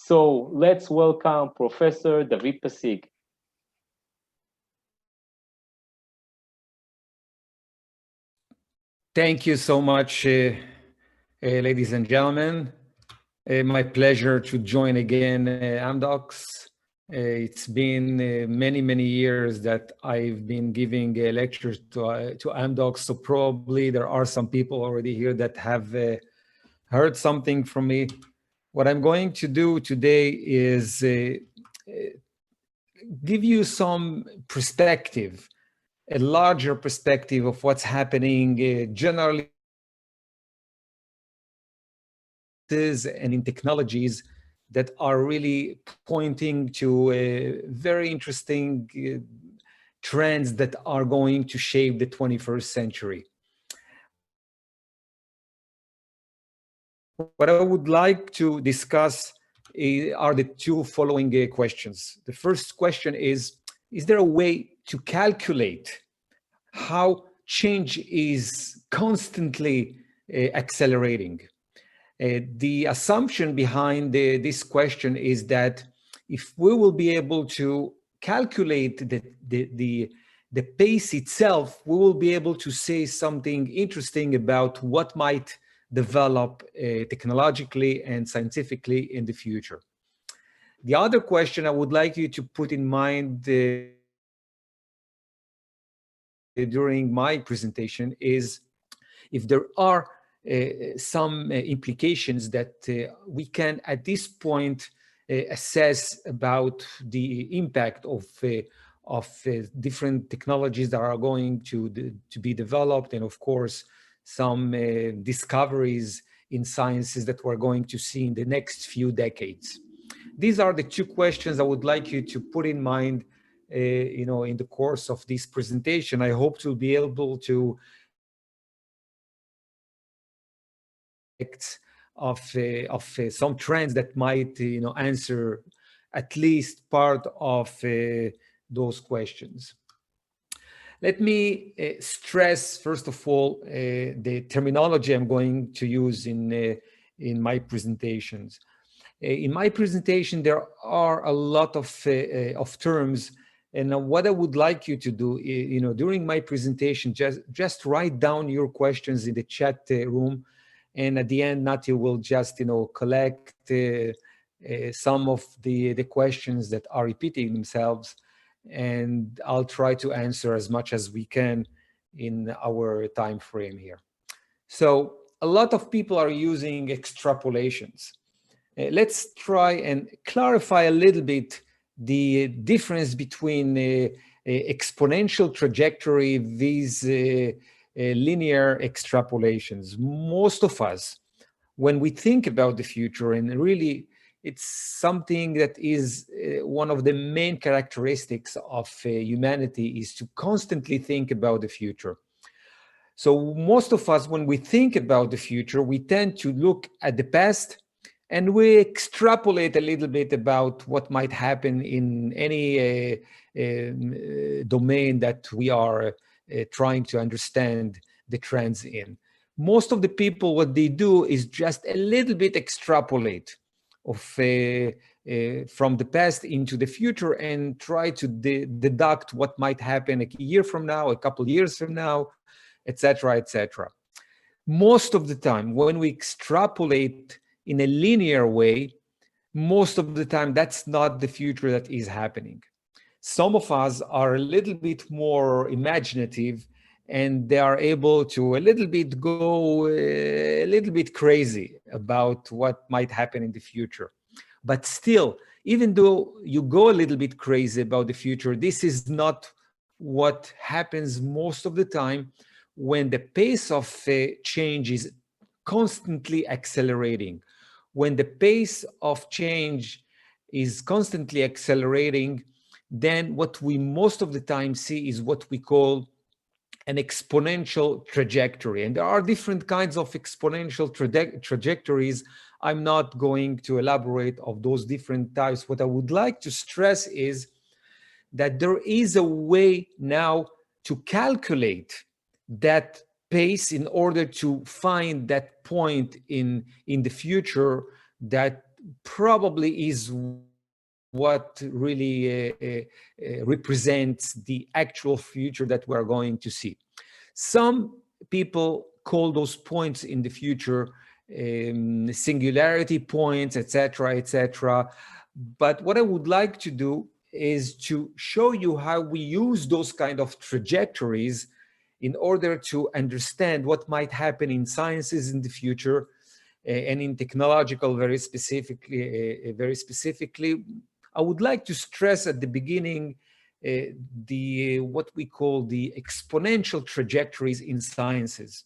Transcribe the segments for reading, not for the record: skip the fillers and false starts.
So let's welcome Professor David Pasig. Thank you so much, ladies and gentlemen. My pleasure to join again Amdocs. It's been many, many years that I've been giving lectures to Amdocs, so probably there are some people already here that have heard something from me. What I'm going to do today is give you some perspective, a larger perspective of what's happening generally and in technologies that are really pointing to very interesting trends that are going to shape the 21st century. What I would like to discuss are the two following questions. The first question is there a way to calculate how change is constantly accelerating? The assumption behind this question is that if we will be able to calculate the pace itself, we will be able to say something interesting about what might develop technologically and scientifically in the future. The other question I would like you to put in mind during my presentation is if there are some implications that we can at this point assess about the impact of different technologies that are going to be developed, and of course some discoveries in sciences that we're going to see in the next few decades. These are the two questions I would like you to put in mind in the course of this presentation. I hope to be able to of some trends that might answer at least part of those questions. Let me stress first of all the terminology I'm going to use in my presentations. In my presentation there are a lot of terms, and what I would like you to do, during my presentation, just write down your questions in the chat room. And at the end, Nati will just, collect some of the questions that are repeating themselves, and I'll try to answer as much as we can in our time frame here. So a lot of people are using extrapolations. Let's try and clarify a little bit the difference between exponential trajectory, these linear extrapolations. Most of us, when we think about the future, and really it's something that is one of the main characteristics of humanity, is to constantly think about the future. So most of us, when we think about the future, we tend to look at the past and we extrapolate a little bit about what might happen in any domain that we are trying to understand the trends in. Most of the people, what they do is just a little bit extrapolate of from the past into the future and try to deduct what might happen a year from now, a couple of years from now, etc., etc. Most of the time, when we extrapolate in a linear way, most of the time that's not the future that is happening. Some of us are a little bit more imaginative, and they are able to a little bit go a little bit crazy about what might happen in the future. But still, even though you go a little bit crazy about the future, this is not what happens most of the time when the pace of change is constantly accelerating. When the pace of change is constantly accelerating, then what we most of the time see is what we call an exponential trajectory. And there are different kinds of exponential trajectories. I'm not going to elaborate on those different types. What I would like to stress is that there is a way now to calculate that pace in order to find that point in the future that probably is what really represents the actual future that we're going to see. Some people call those points in the future singularity points, etc., etc. But what I would like to do is to show you how we use those kind of trajectories in order to understand what might happen in sciences in the future and in technological very specifically. I would like to stress at the beginning what we call the exponential trajectories in sciences.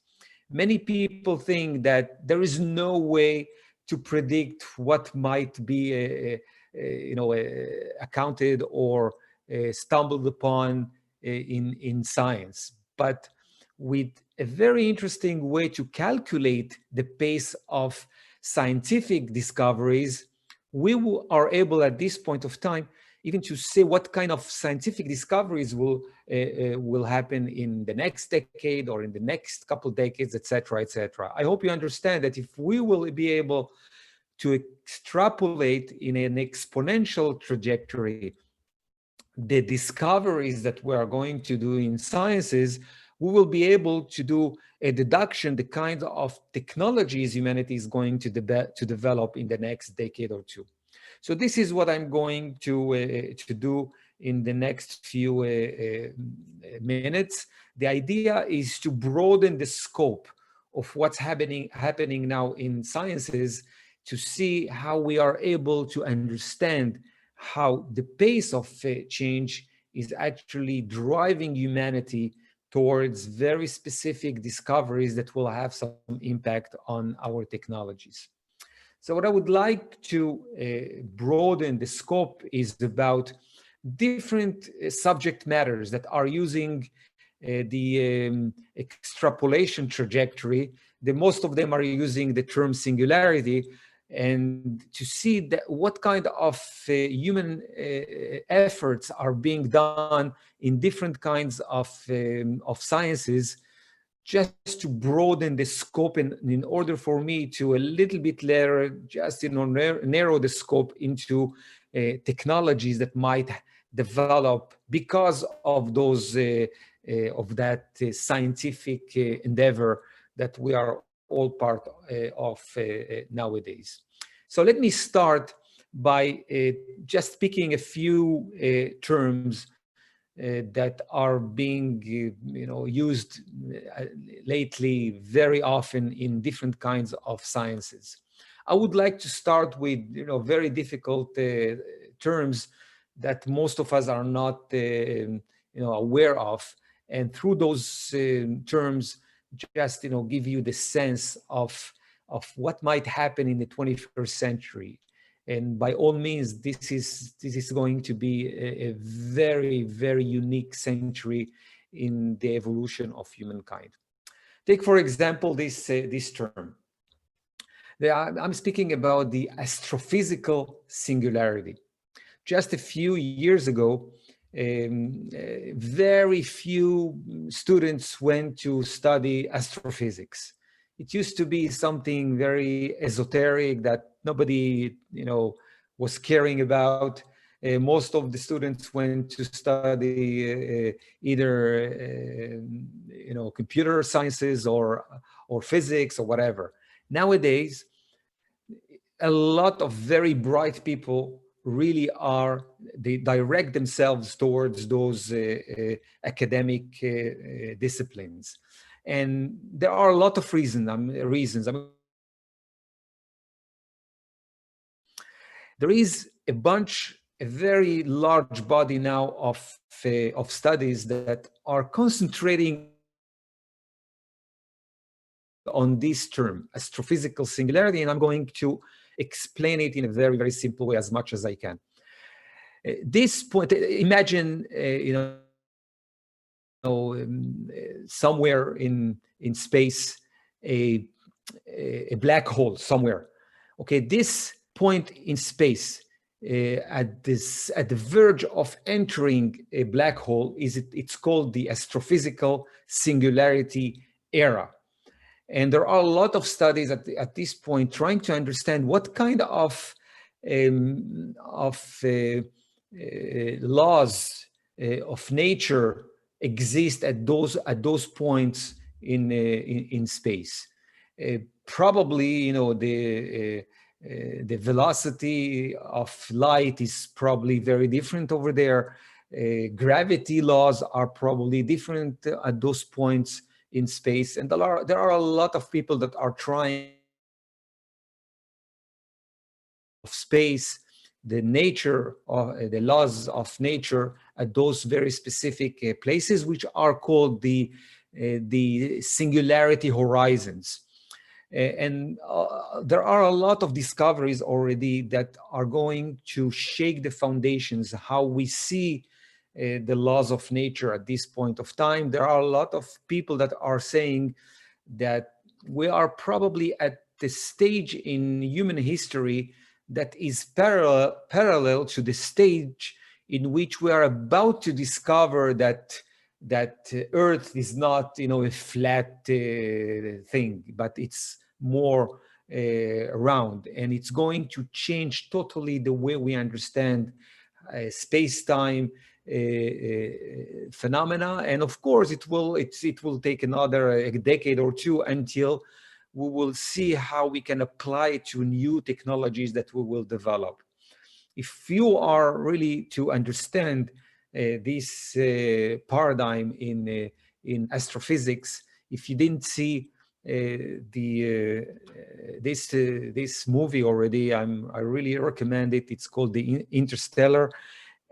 Many people think that there is no way to predict what might be accounted or stumbled upon in science. But with a very interesting way to calculate the pace of scientific discoveries, we are able at this point of time even to say what kind of scientific discoveries will happen in the next decade or in the next couple decades, etc., etc. I hope you understand that if we will be able to extrapolate in an exponential trajectory the discoveries that we are going to do in sciences, we will be able to do a deduction, the kind of technologies humanity is going to develop in the next decade or two. So this is what I'm going to do in the next few minutes. The idea is to broaden the scope of what's happening now in sciences to see how we are able to understand how the pace of change is actually driving humanity towards very specific discoveries that will have some impact on our technologies. So what I would like to broaden the scope is about different subject matters that are using the extrapolation trajectory. Most of them are using the term singularity, and to see that what kind of human efforts are being done in different kinds of sciences, just to broaden the scope in order for me to a little bit later just narrow the scope into technologies that might develop because of those of that scientific endeavor that we are all part of nowadays. So let me start by just picking a few terms that are being used lately very often in different kinds of sciences. I would like to start with very difficult terms that most of us are not aware of, and through those terms just give you the sense of what might happen in the 21st century. And by all means, this is going to be a very, very unique century in the evolution of humankind. Take, for example, this term. I'm speaking about the astrophysical singularity. Just a few years ago, very few students went to study astrophysics. It used to be something very esoteric that nobody, was caring about. Most of the students went to study either, computer sciences or physics or whatever. Nowadays, a lot of very bright people really they direct themselves towards those academic disciplines. And there are a lot of reasons. There is a very large body now of studies that are concentrating on this term, astrophysical singularity, and I'm going to explain it in a very, very simple way as much as I can. This point, imagine, somewhere in space, a black hole somewhere. Okay, this point in space at the verge of entering a black hole it's called the astrophysical singularity era. And there are a lot of studies at this point trying to understand what kind of laws of nature exist at those points in space. Probably, you know, the velocity of light is probably very different over there. Gravity laws are probably different at those points in space, and there are a lot of people that are trying of space, the nature of the laws of nature at those very specific places, which are called the singularity horizons. And there are a lot of discoveries already that are going to shake the foundations, how we see the laws of nature at this point of time. There are a lot of people that are saying that we are probably at the stage in human history that is parallel to the stage in which we are about to discover that Earth is not, you know, a flat thing, but it's more round, and it's going to change totally the way we understand space-time phenomena. And of course, it will take another decade or two until we will see how we can apply it to new technologies that we will develop. If you are really to understand this paradigm in astrophysics, if you didn't see this movie already, I really recommend it. It's called the Interstellar,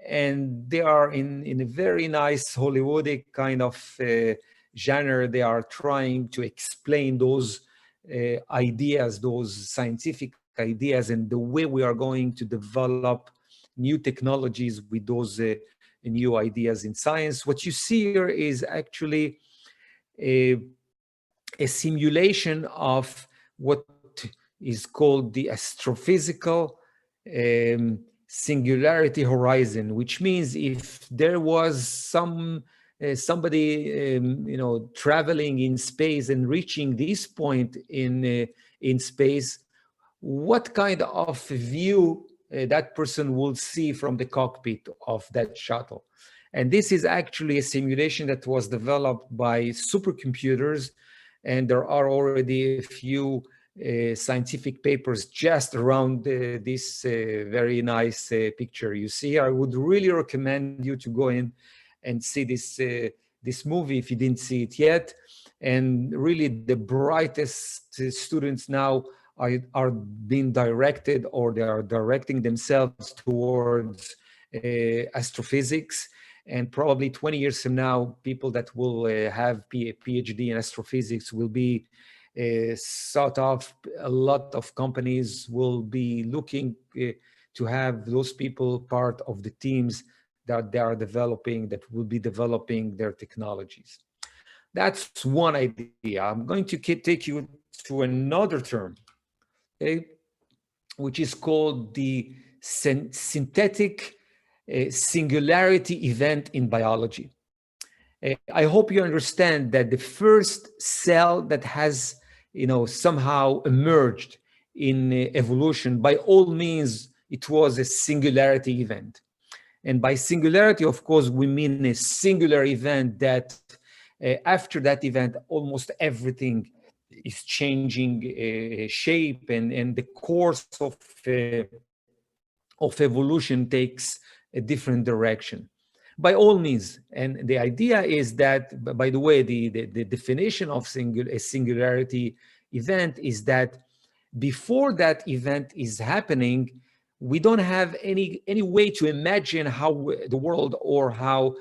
and they are in a very nice Hollywoodic kind of genre. They are trying to explain those ideas, those scientific ideas, and the way we are going to develop new technologies with those new ideas in science. What you see here is actually a simulation of what is called the astrophysical singularity horizon, which means if there was somebody you know, traveling in space and reaching this point in space, what kind of view that person will see from the cockpit of that shuttle. And this is actually a simulation that was developed by supercomputers, and there are already a few scientific papers just around this very nice picture you see. I would really recommend you to go in and see this movie if you didn't see it yet. And really, the brightest students now are being directed, or they are directing themselves towards astrophysics. And probably 20 years from now, people that will have a PhD in astrophysics will be sought of. A lot of companies will be looking to have those people part of the teams that they are developing, that will be developing their technologies. That's one idea. I'm going to take you to another term, okay, which is called the synthetic singularity event in biology. I hope you understand that the first cell that has, you know, somehow emerged in evolution, by all means, it was a singularity event. And by singularity, of course, we mean a singular event that after that event, almost everything is changing shape, and the course of evolution takes a different direction. By all means, and the idea is that, by the way, the definition of a singularity event is that before that event is happening, we don't have any way to imagine how the world or how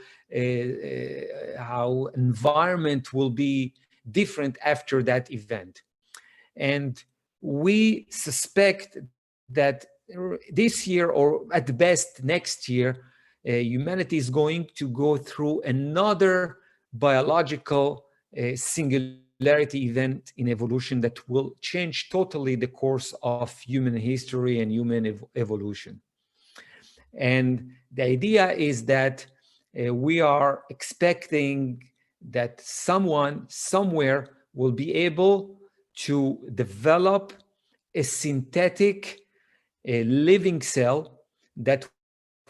environment will be different after that event. And we suspect that this year, or at best next year, humanity is going to go through another biological singularity event in evolution that will change totally the course of human history and human evolution. And the idea is that we are expecting that someone somewhere will be able to develop a synthetic a living cell that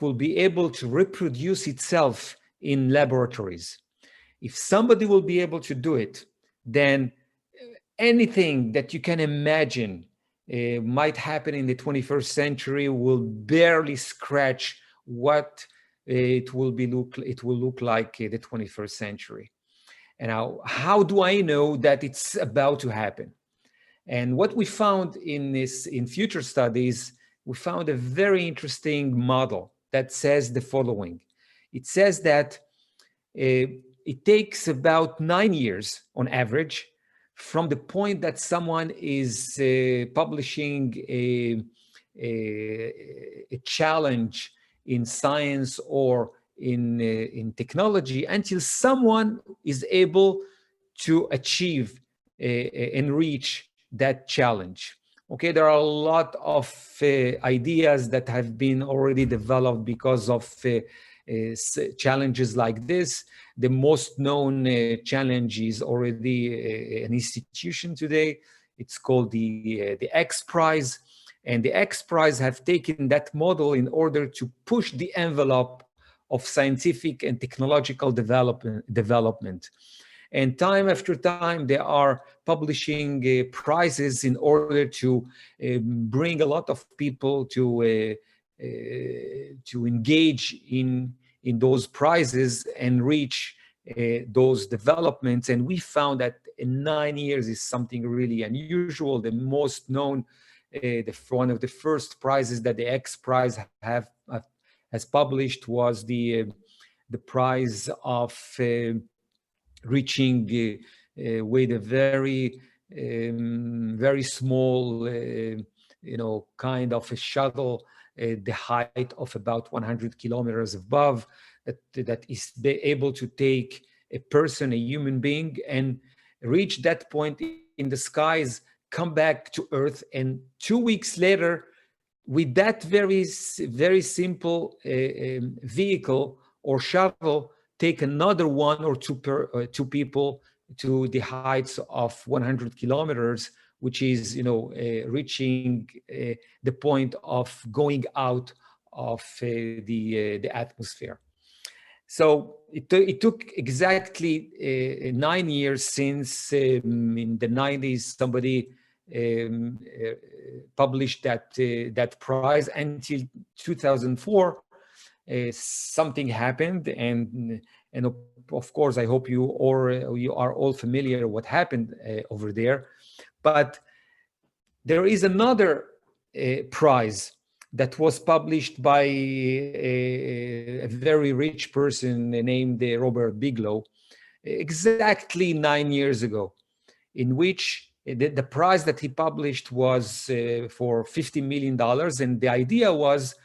will be able to reproduce itself in laboratories. If somebody will be able to do it, then anything that you can imagine might happen in the 21st century will barely scratch what it will look like the 21st century. And now, how do I know that it's about to happen? And what we found in future studies, we found a very interesting model that says the following. It says that it takes about 9 years on average from the point that someone is publishing a challenge in science or in technology until someone is able to achieve and reach that challenge. Okay, there are a lot of ideas that have been already developed because of challenges like this. The most known challenge is already an institution today. It's called the X Prize. And the X Prize have taken that model in order to push the envelope of scientific and technological development. And time after time, they are publishing prizes in order to bring a lot of people to engage in those prizes and reach those developments. And we found that in 9 years is something really unusual. The most known, one of the first prizes that the X Prize has published was the prize of reaching with a very small, kind of a shuttle, the height of about 100 kilometers above, that is able to take a person, a human being, and reach that point in the skies, come back to Earth, and 2 weeks later, with that very simple vehicle or shuttle, take another 1 or 2 people to the heights of 100 kilometers, which is, reaching the point of going out of the atmosphere. So it took exactly 9 years since in the 90s somebody published that prize until 2004. Something happened, and of course I hope you are all familiar what happened over there. But there is another prize that was published by a very rich person named Robert Bigelow exactly 9 years ago, in which the prize that he published was for $50 million. And the idea was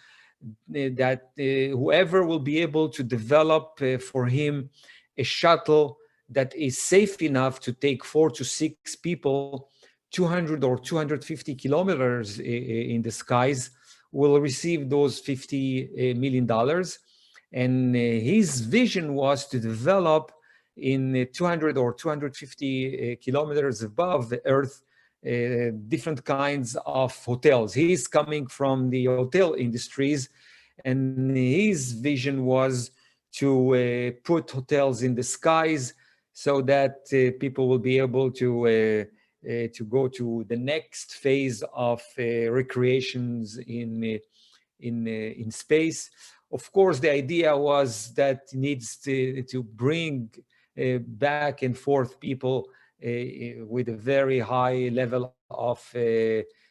that whoever will be able to develop for him a shuttle that is safe enough to take 4 to 6 people 200 or 250 kilometers in the skies will receive those $50 million. And his vision was to develop in 200 or 250 kilometers above the Earth different kinds of hotels. He's coming from the hotel industries, and his vision was to put hotels in the skies so that people will be able to go to the next phase of recreations in space. Of course, the idea was that needs to bring back and forth people with a very high level of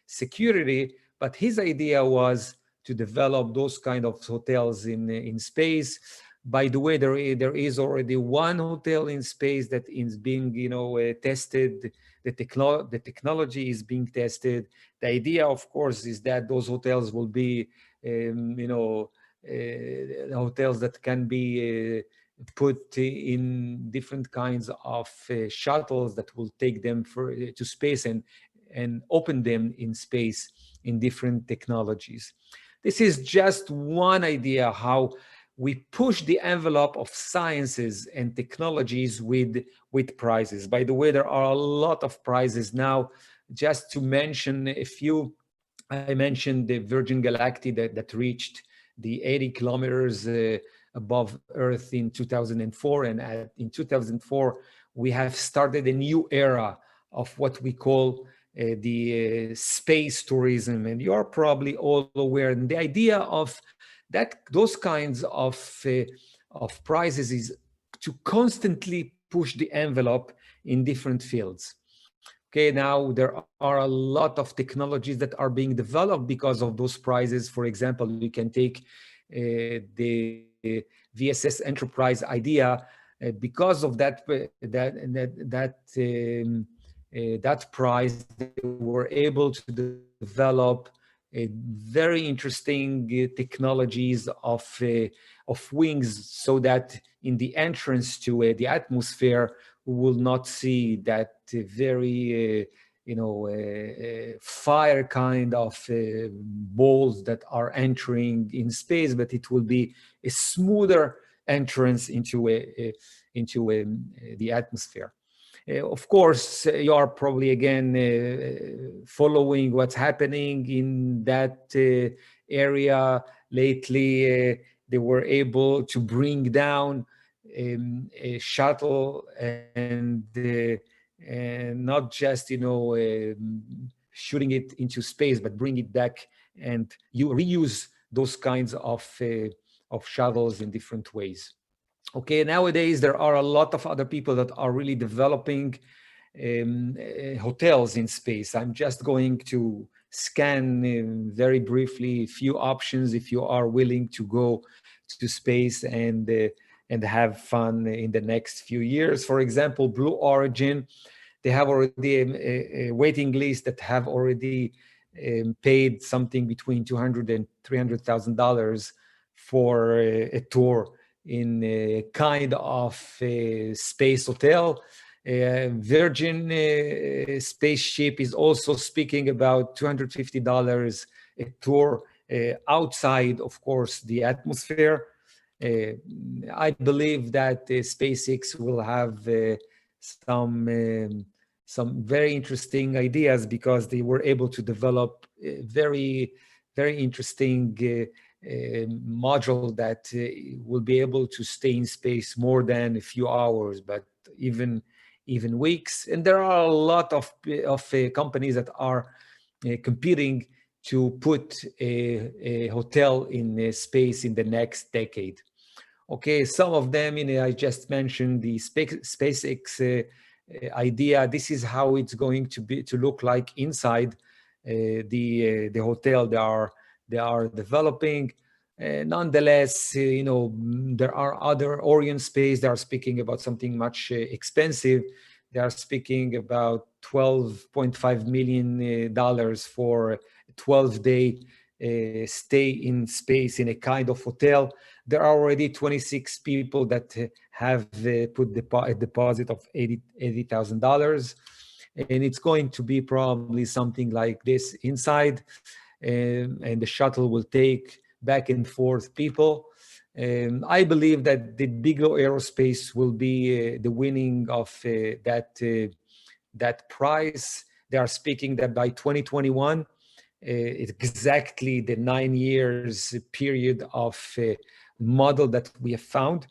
security. But his idea was to develop those kind of hotels in space. By the way, there is already one hotel in space that is being tested. The technology is being tested. The idea, of course, is that those hotels will be hotels that can be put in different kinds of shuttles that will take them to space and open them in space in different technologies. This is just one idea how we push the envelope of sciences and technologies with prizes. By the way, there are a lot of prizes now. Just to mention a few, I mentioned the Virgin Galactic that reached the 80 kilometers above Earth in 2004. And in 2004, we have started a new era of what we call the space tourism. And you are probably all aware. And the idea of those kinds of prizes is to constantly push the envelope in different fields. Okay, now there are a lot of technologies that are being developed because of those prizes. For example, you can take the VSS Enterprise idea. Because of that prize, they were able to develop very interesting technologies of wings, so that in the entrance to the atmosphere, we will not see that very fire kind of balls that are entering in space, but it will be a smoother entrance into the atmosphere. Of course, you are probably again following what's happening in that area lately. They were able to bring down a shuttle and not just shooting it into space, but bring it back, and you reuse those kinds of shuttles in different ways. Okay, nowadays there are a lot of other people that are really developing hotels in space. I'm just going to scan very briefly a few options if you are willing to go to space and have fun in the next few years. For example, Blue Origin, they have already a waiting list that have already paid something between $200,000 and $300,000 for a tour in a kind of space hotel. Virgin spaceship is also speaking about $250 a tour outside, of course, the atmosphere. I believe that SpaceX will have some very interesting ideas, because they were able to develop very interesting module that will be able to stay in space more than a few hours, but even weeks. And there are a lot of companies that are competing to put a hotel in space in the next decade. Okay, some of them, I just mentioned the SpaceX idea. This is how it's going to look like inside the hotel they are developing. Nonetheless, there are other Orion Space. They are speaking about something much expensive. They are speaking about $12.5 million for a 12-day stay in space in a kind of hotel. There are already 26 people that have put a deposit of $80,000. And it's going to be probably something like this inside. And the shuttle will take back and forth people. I believe that the Bigelow Aerospace will be the winning of that prize. They are speaking that by 2021, it's exactly the 9 years period of model that we have found.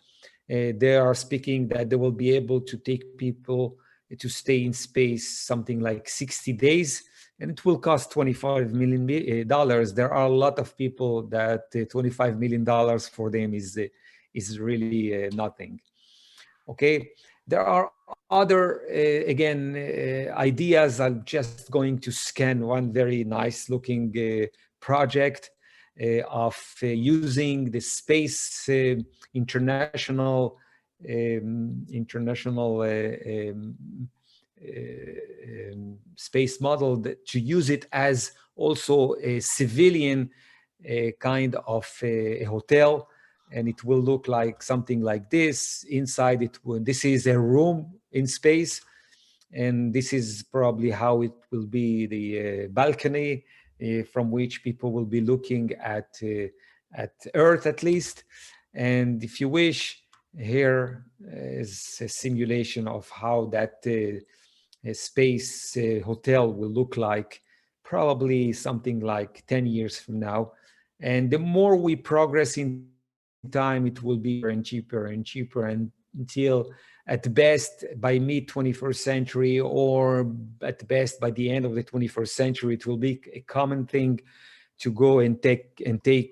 They are speaking that they will be able to take people to stay in space something like 60 days, and it will cost $25 million. There are a lot of people that $25 million for them is really nothing. Okay, there are other ideas. I'm just going to scan one very nice looking project of using the space international space model to use it as also a civilian kind of a hotel. And it will look like something like this. Inside this is a room in space, and this is probably how it will be, the balcony from which people will be looking at Earth at least. And if you wish, here is a simulation of how that space hotel will look like probably something like 10 years from now. And the more we progress in time, it will be cheaper and cheaper until at best by mid 21st century, or at best by the end of the 21st century, it will be a common thing to go and take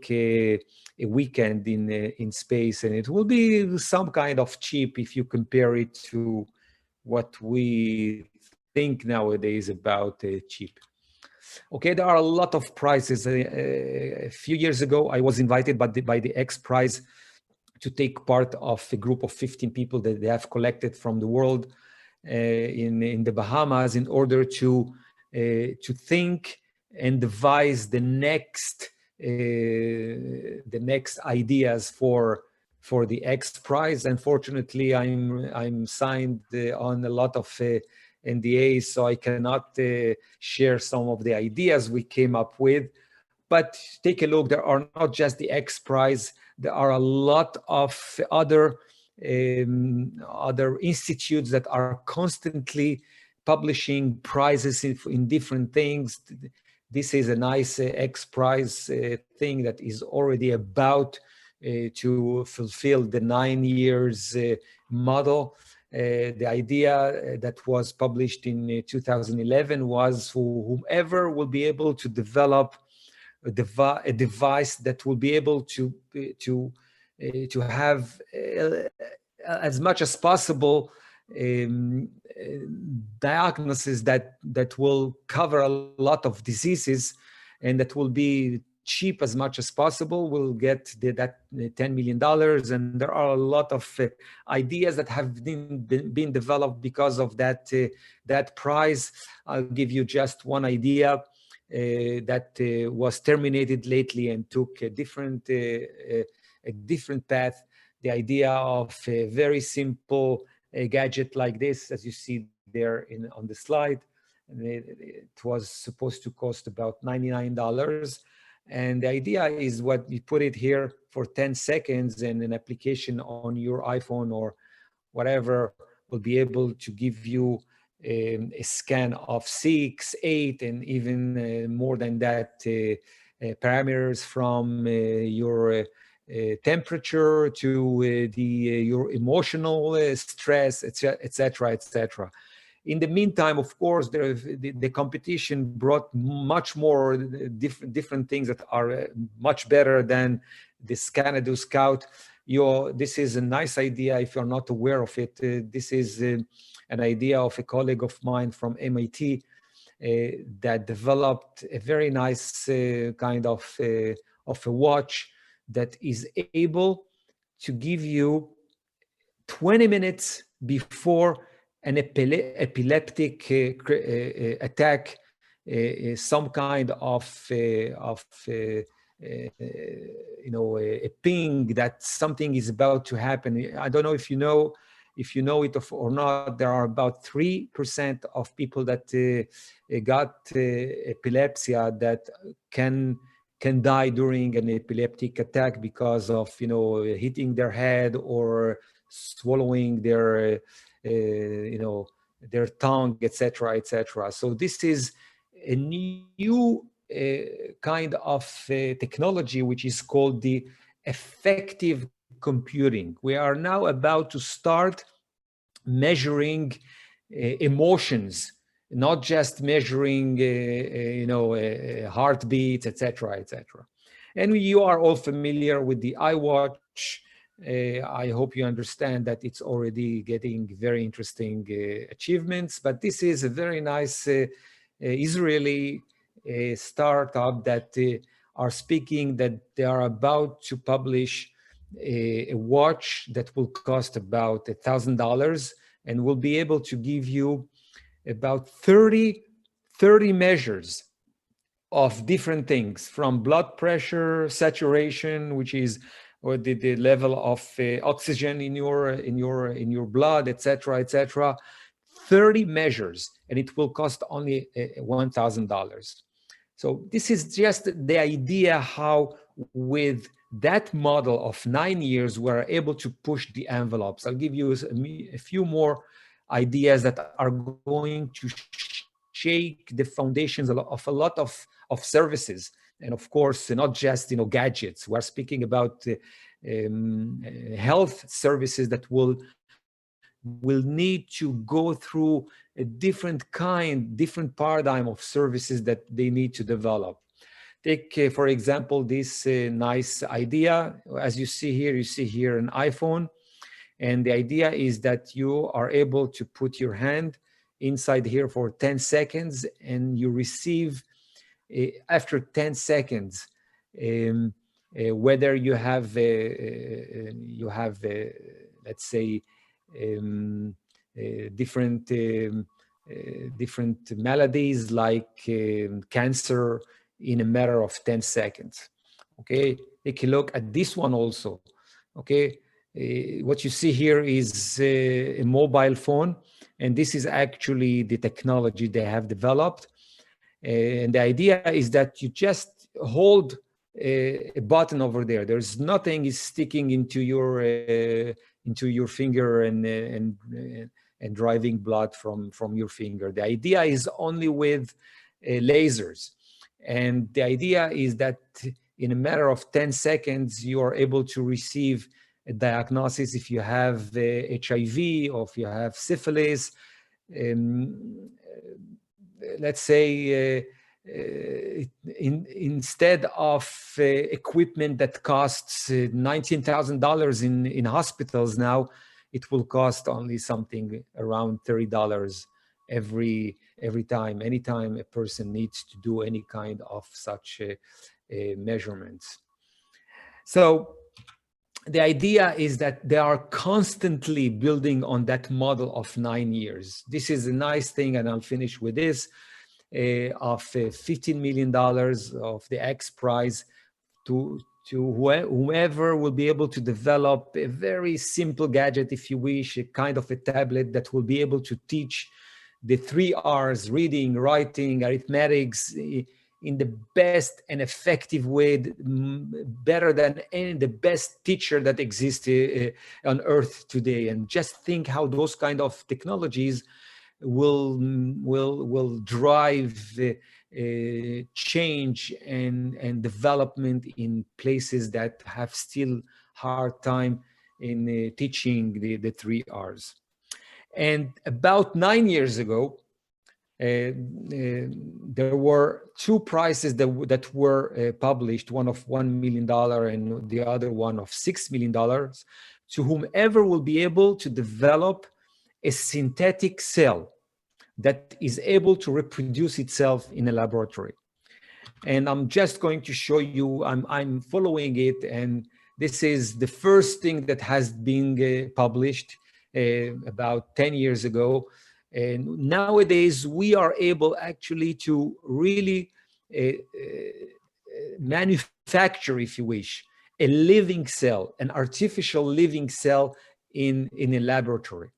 a weekend in space, and it will be some kind of cheap if you compare it to what we think nowadays about cheap. Okay, there are a lot of prizes. A few years ago, I was invited by the X Prize to take part of a group of 15 people that they have collected from the world in the Bahamas, in order to think and devise the next ideas for the X Prize. Unfortunately, I'm signed on a lot of NDAs, so I cannot share some of the ideas we came up with. But take a look, there are not just the X Prize, there are a lot of other institutes that are constantly publishing prizes in different things. This is a nice X Prize thing that is already about to fulfill the 9 years model. The idea that was published in 2011 was for whomever will be able to develop a device that will be able to have as much as possible diagnosis that will cover a lot of diseases, and that will be cheap as much as possible, will get that $10 million. And there are a lot of ideas that have been developed because of that prize. I'll give you just one idea that was terminated lately and took a different path. The idea of a very simple gadget like this, as you see there on the slide. It was supposed to cost about $99. And the idea is what you put it here for 10 seconds, and an application on your iPhone or whatever will be able to give you a scan of 6, 8, and even more than that parameters, from your temperature to your emotional stress, etc., etc. In the meantime, of course, the competition brought much more different things that are much better than the Scanadu Scout. This is a nice idea if you're not aware of it. This is an idea of a colleague of mine from MIT that developed a very nice kind of a watch that is able to give you 20 minutes before an epileptic attack, some kind of a ping that something is about to happen. I don't know if you know it or not. There are about 3% of people that got epilepsy that can die during an epileptic attack because of hitting their head or swallowing their their tongue, etc., etc. So this is a new kind of technology which is called the effective computing. We are now about to start measuring emotions, not just measuring heartbeats, etc., etc. And you are all familiar with the iWatch. I hope you understand that it's already getting very interesting achievements, but this is a very nice Israeli startup that are speaking that they are about to publish a watch that will cost about $1,000 and will be able to give you about 30 measures of different things, from blood pressure, saturation, which is or the level of oxygen in your blood, etc., etc. 30 measures, and it will cost only $1,000. So this is just the idea how with that model of 9 years, we're able to push the envelopes. I'll give you a few more ideas that are going to shake the foundations of a lot of services. And of course, not just gadgets. We're speaking about health services that will need to go through a different paradigm of services that they need to develop. Take, for example, this nice idea. As you see here an iPhone. And the idea is that you are able to put your hand inside here for 10 seconds and you receive, after 10 seconds, whether you have, let's say, different maladies like cancer in a matter of 10 seconds. Okay, take a look at this one also. Okay, what you see here is a mobile phone, and this is actually the technology they have developed. And the idea is that you just hold a button over there. There's nothing is sticking into your finger and driving blood from your finger. The idea is only with lasers. And the idea is that in a matter of 10 seconds, you are able to receive a diagnosis if you have HIV or if you have syphilis. Let's say instead of equipment that costs $19,000 in hospitals now, it will cost only something around $30 every time, anytime a person needs to do any kind of such measurements. So the idea is that they are constantly building on that model of 9 years. This is a nice thing, and I'll finish with this, of $15 million of the X Prize to whoever will be able to develop a very simple gadget, if you wish, a kind of a tablet that will be able to teach the 3 R's, reading, writing, arithmetics, in the best and effective way, better than the best teacher that exists on Earth today. And just think how those kind of technologies will drive change and development in places that have still hard time in teaching the 3 R's. And about 9 years ago, there were 2 prizes that were published, one of $1 million and the other one of $6 million, to whomever will be able to develop a synthetic cell that is able to reproduce itself in a laboratory. And I'm just going to show you, I'm following it, and this is the first thing that has been published about 10 years ago. And nowadays, we are able actually to really manufacture, if you wish, a living cell, an artificial living cell in a laboratory,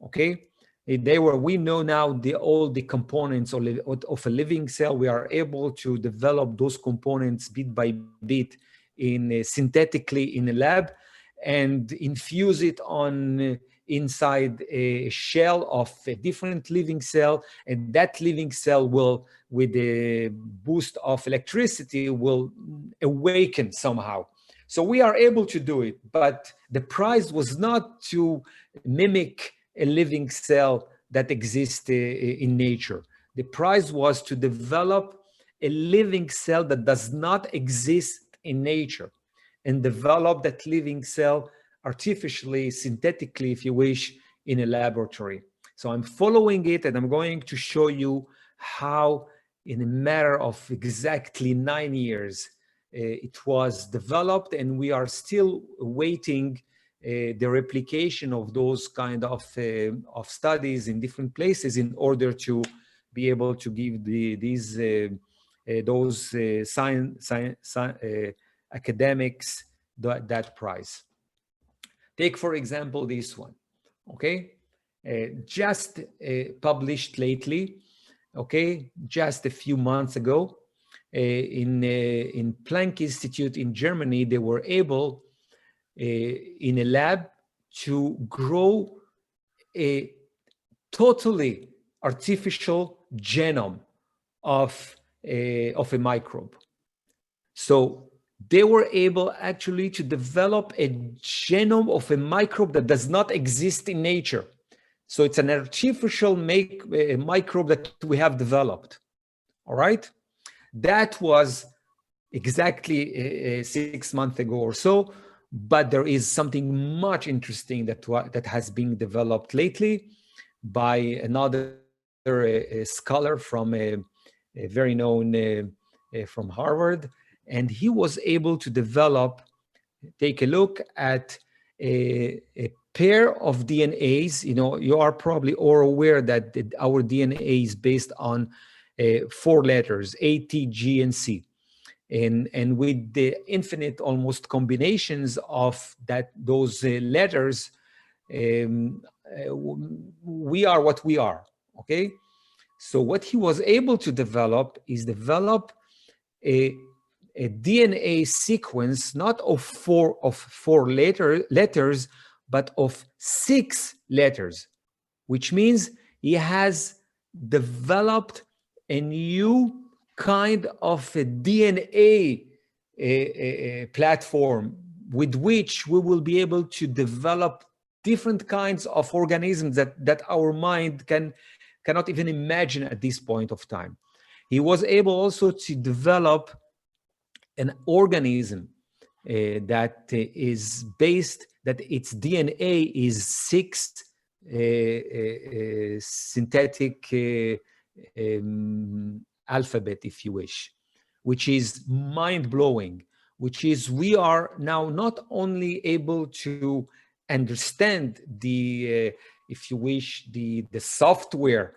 okay? We know now all the components of a living cell. We are able to develop those components bit by bit synthetically in a lab and infuse it inside a shell of a different living cell, and that living cell will, with the boost of electricity, will awaken somehow. So we are able to do it, but the prize was not to mimic a living cell that exists in nature. The prize was to develop a living cell that does not exist in nature and develop that living cell artificially, synthetically, if you wish, in a laboratory. So I'm following it, and I'm going to show you how in a matter of exactly 9 years, it was developed, and we are still waiting the replication of those kind of studies in different places in order to be able to give those academics that prize. Take, for example, this one, okay? Just published lately, okay? Just a few months ago, in Planck Institute in Germany, they were able, in a lab, to grow a totally artificial genome of a microbe. So they were able actually to develop a genome of a microbe that does not exist in nature. So it's an artificial microbe that we have developed. All right. That was exactly 6 months ago or so. But there is something much interesting that has been developed lately by another scholar from a very known from Harvard. And he was able to develop, take a look at a pair of DNAs. You know, you are probably all aware that our DNA is based on 4 letters, A, T, G, and C. And with the infinite almost combinations of those letters, we are what we are, okay? So what he was able to develop is a DNA sequence, not of four letters, but of 6 letters, which means he has developed a new kind of a DNA platform with which we will be able to develop different kinds of organisms that our mind cannot even imagine at this point of time. He was able also to develop an organism that is based, that its DNA is 6 synthetic alphabet, if you wish, which is mind-blowing, which is we are now not only able to understand the, if you wish, the software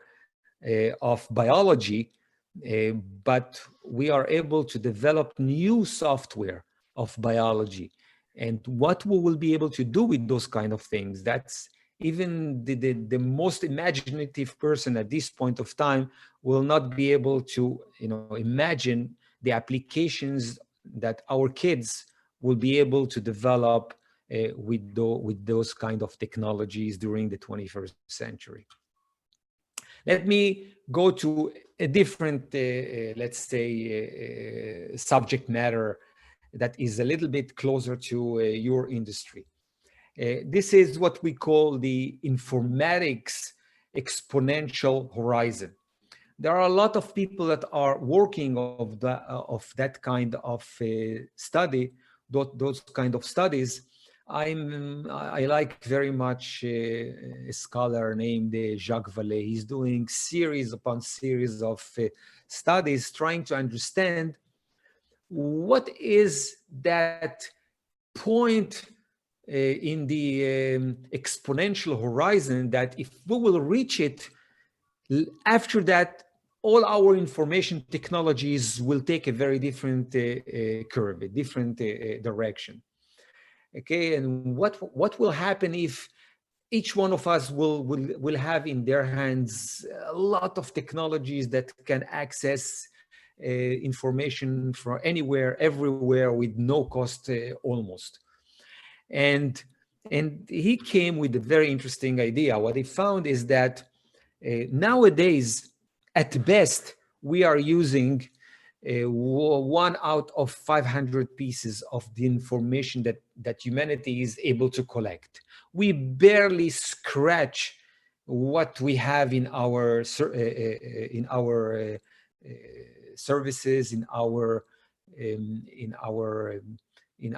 of biology, but we are able to develop new software of biology. And what we will be able to do with those kind of things, that's even the most imaginative person at this point of time will not be able to, you know, imagine the applications that our kids will be able to develop with those kind of technologies during the 21st century. Let me go to a different, let's say, subject matter that is a little bit closer to your industry. This is what we call the informatics exponential horizon. There are a lot of people that are working of that kind of study, those kind of studies. I like very much a scholar named Jacques Vallée. He's doing series upon series of studies trying to understand what is that point in the exponential horizon that if we will reach it, after that, all our information technologies will take a very different curve, a different direction. Okay, and what will happen if each one of us will have in their hands a lot of technologies that can access information from anywhere, everywhere, with no cost almost. And he came with a very interesting idea. What he found is that nowadays, at best, we are using 1 out of 500 pieces of the information that humanity is able to collect. We barely scratch what we have in our services, in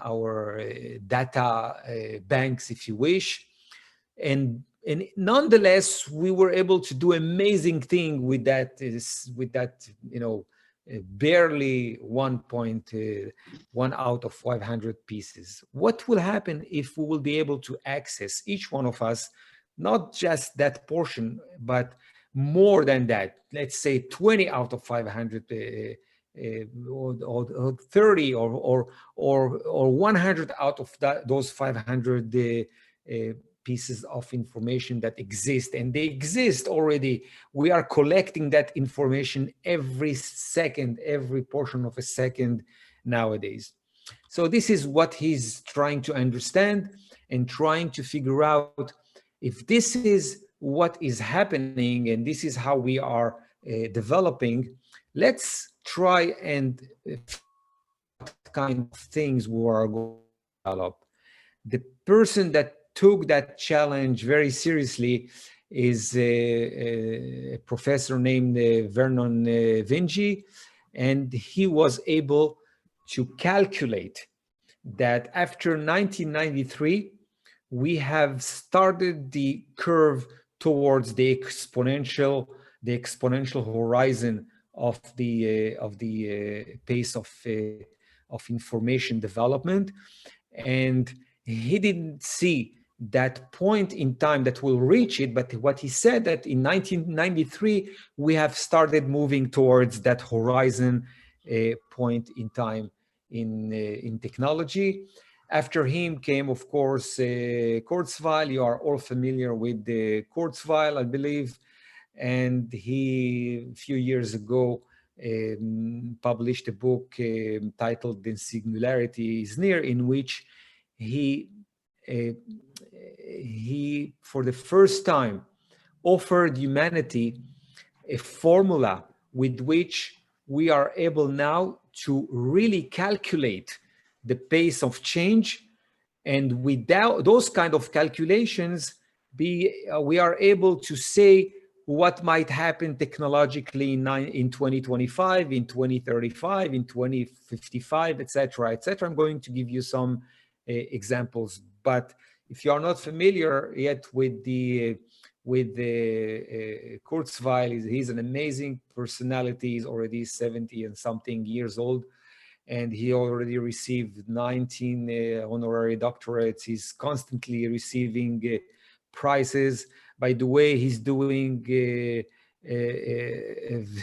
our data banks, if you wish, and nonetheless, we were able to do amazing thing with that, you know, barely 1.1 out of 500 pieces. What will happen if we will be able to access, each one of us, not just that portion, but more than that? Let's say 20 out of 500, or 30, or 100 out of those 500 pieces of information that exist, and they exist already. We are collecting that information every second, every portion of a second nowadays. So this is what he's trying to understand and trying to figure out if this is what is happening and this is how we are developing, let's try and what kind of things we are going to develop. The person that took that challenge very seriously is a professor named Vernon Vinci, and he was able to calculate that after 1993, we have started the curve towards the exponential horizon of the pace of information development. And he didn't see that point in time that will reach it, but what he said that in 1993 we have started moving towards that horizon point in time in technology. After him came, of course, Kurzweil. You are all familiar with Kurzweil, I believe, and he a few years ago published a book titled "The Singularity is Near," in which he for the first time offered humanity a formula with which we are able now to really calculate the pace of change, and without those kind of calculations we are able to say what might happen technologically in 2025, in 2035, in 2055, etc., etc. I'm going to give you some examples, but if you are not familiar yet with the Kurzweil, he's an amazing personality. He's already 70 and something years old, and he already received 19 honorary doctorates. He's constantly receiving prizes. By the way, he's doing a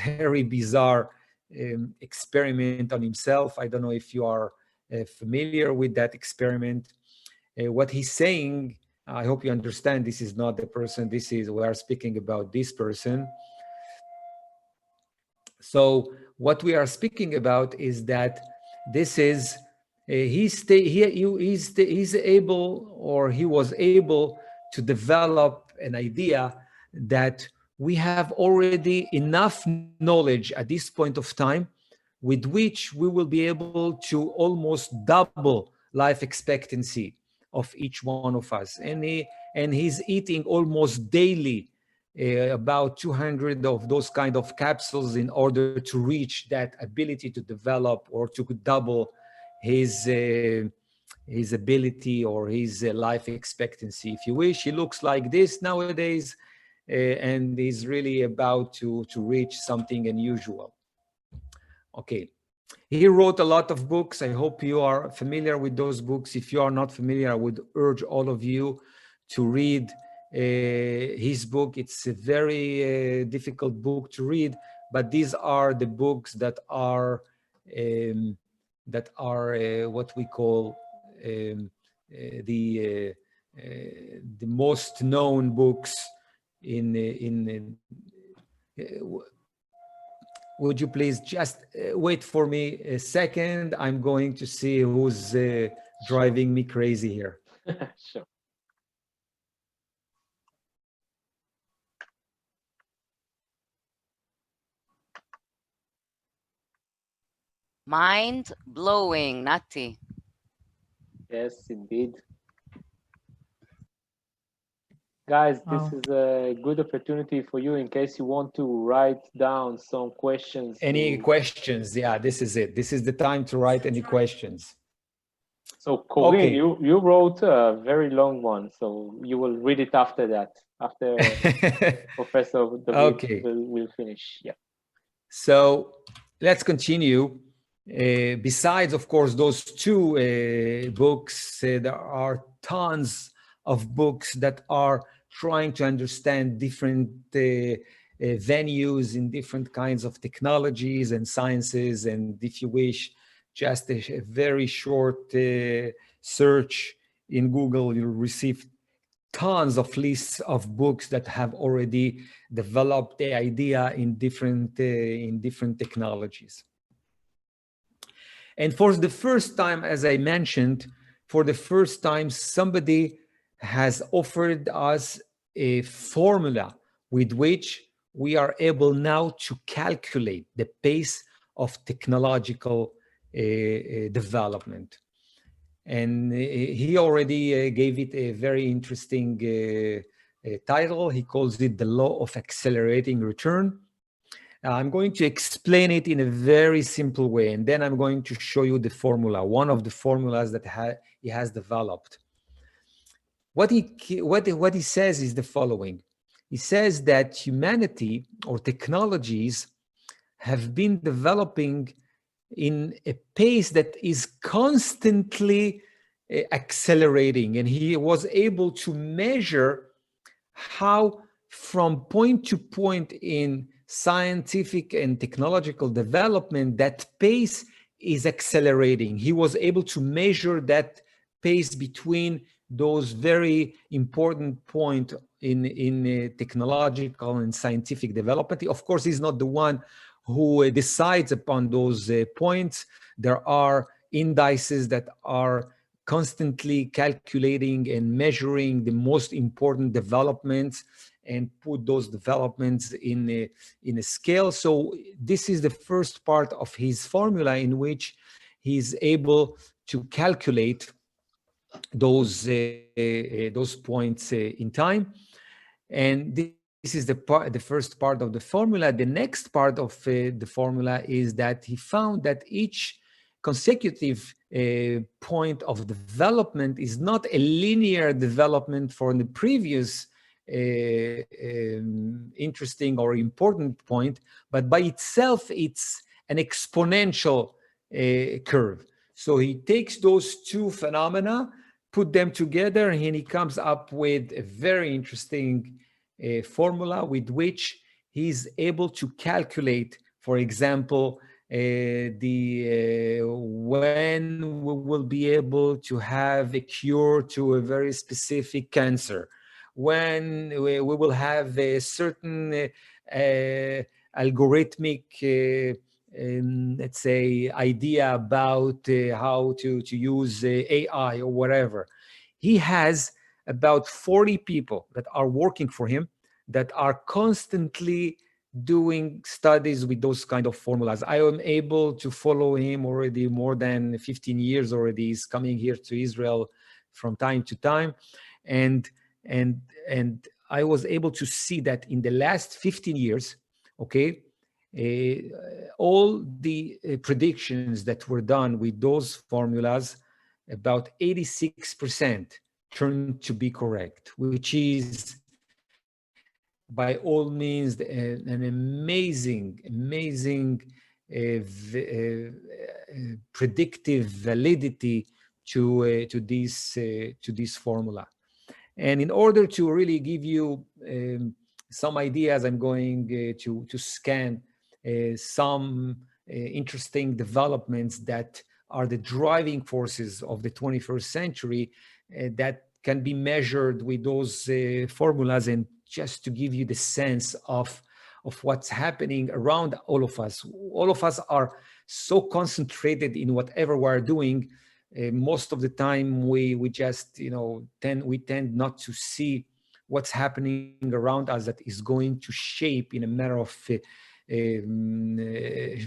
very bizarre experiment on himself. I don't know if you are familiar with that experiment. What he's saying, I hope you understand, this is not the person, we are speaking about this person. So what we are speaking about is that this is, he was able to develop an idea that we have already enough knowledge at this point of time with which we will be able to almost double life expectancy of each one of us. And he's eating almost daily about 200 of those kind of capsules in order to reach that ability to develop or to double his ability or his life expectancy, if you wish. He looks like this nowadays, and he's really about to reach something unusual. Okay. He wrote a lot of books. I hope you are familiar with those books. If you are not familiar, I would urge all of you to read his book. It's a very difficult book to read, but these are the books that are what we call the most known books would you please just wait for me a second? I'm going to see who's driving me crazy here. Sure. Mind blowing, Nati. Yes, indeed. Guys, this is a good opportunity for you in case you want to write down some questions. Any questions? Yeah, this is it. This is the time to write any questions. So, Corinne, you wrote a very long one, so you will read it after that, after Professor David will finish. Yeah. So let's continue. Besides, of course, those two books, there are tons of books that are trying to understand different venues in different kinds of technologies and sciences. And if you wish, just a very short search in Google, you'll receive tons of lists of books that have already developed the idea in different technologies. And for the first time, as I mentioned, for the first time, somebody has offered us a formula with which we are able now to calculate the pace of technological development. And he already gave it a very interesting title. He calls it the law of accelerating return. I'm going to explain it in a very simple way, and then I'm going to show you the formula, one of the formulas that he has developed. What he says is the following. He says that humanity or technologies have been developing in a pace that is constantly accelerating, and he was able to measure how from point to point in scientific and technological development that pace is accelerating. He was able to measure that pace between those very important points in technological and scientific development. Of course, he's not the one who decides upon those points. There are indices that are constantly calculating and measuring the most important developments and put those developments in a scale. So this is the first part of his formula in which he's able to calculate those points in time. And this is the first part of the formula. The next part of the formula is that he found that each consecutive point of development is not a linear development for the previous interesting or important point, but by itself, it's an exponential curve. So he takes those two phenomena, put them together, and he comes up with a very interesting formula with which he's able to calculate, for example, when we will be able to have a cure to a very specific cancer, when we will have a certain algorithmic let's say idea about how to use AI or whatever. He has about 40 people that are working for him that are constantly doing studies with those kind of formulas. I am able to follow him already more than 15 years already. He's coming here to Israel from time to time. And I was able to see that in the last 15 years, okay, all the predictions that were done with those formulas, about 86% turned to be correct, which is by all means an amazing predictive validity to this formula. And in order to really give you some ideas, I'm going to scan some interesting developments that are the driving forces of the 21st century that can be measured with those formulas, and just to give you the sense of what's happening around all of us. All of us are so concentrated in whatever we're doing. Most of the time we just tend not to see what's happening around us that is going to shape in a matter of a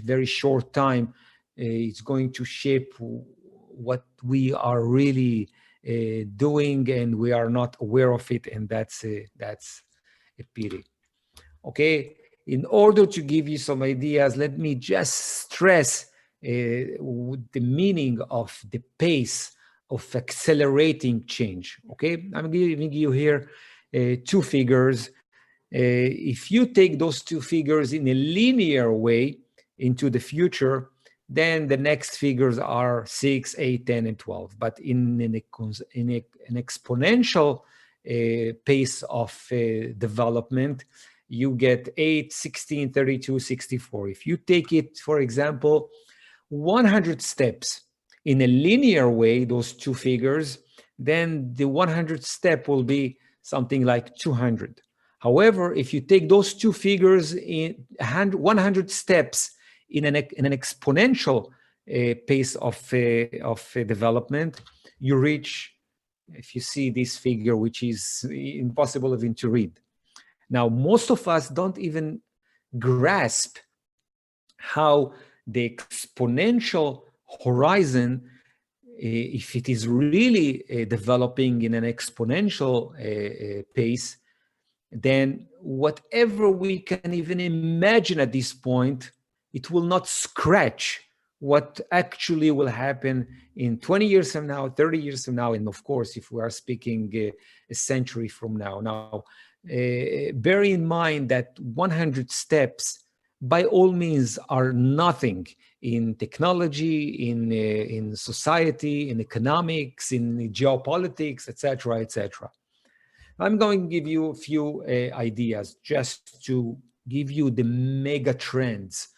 very short time. It's going to shape what we are really doing, and we are not aware of it, and that's a pity. Okay, in order to give you some ideas, let me just stress the meaning of the pace of accelerating change. Okay, I'm giving you here two figures. If you take those two figures in a linear way into the future, then the next figures are 6, 8, 10, and 12. But in an exponential pace of development, you get 8, 16, 32, 64. If you take it, for example, 100 steps in a linear way, those two figures, then the 100 step will be something like 200. However, if you take those two figures in 100 steps in an exponential pace of development, you reach, if you see this figure, which is impossible even to read. Now, most of us don't even grasp how the exponential horizon, if it is really developing in an exponential pace, then whatever we can even imagine at this point, it will not scratch what actually will happen in 20 years from now, 30 years from now, and of course, if we are speaking a century from now. Now, bear in mind that 100 steps, by all means, are nothing in technology, in society, in economics, in geopolitics, etc., etc. I'm going to give you a few ideas just to give you the mega trends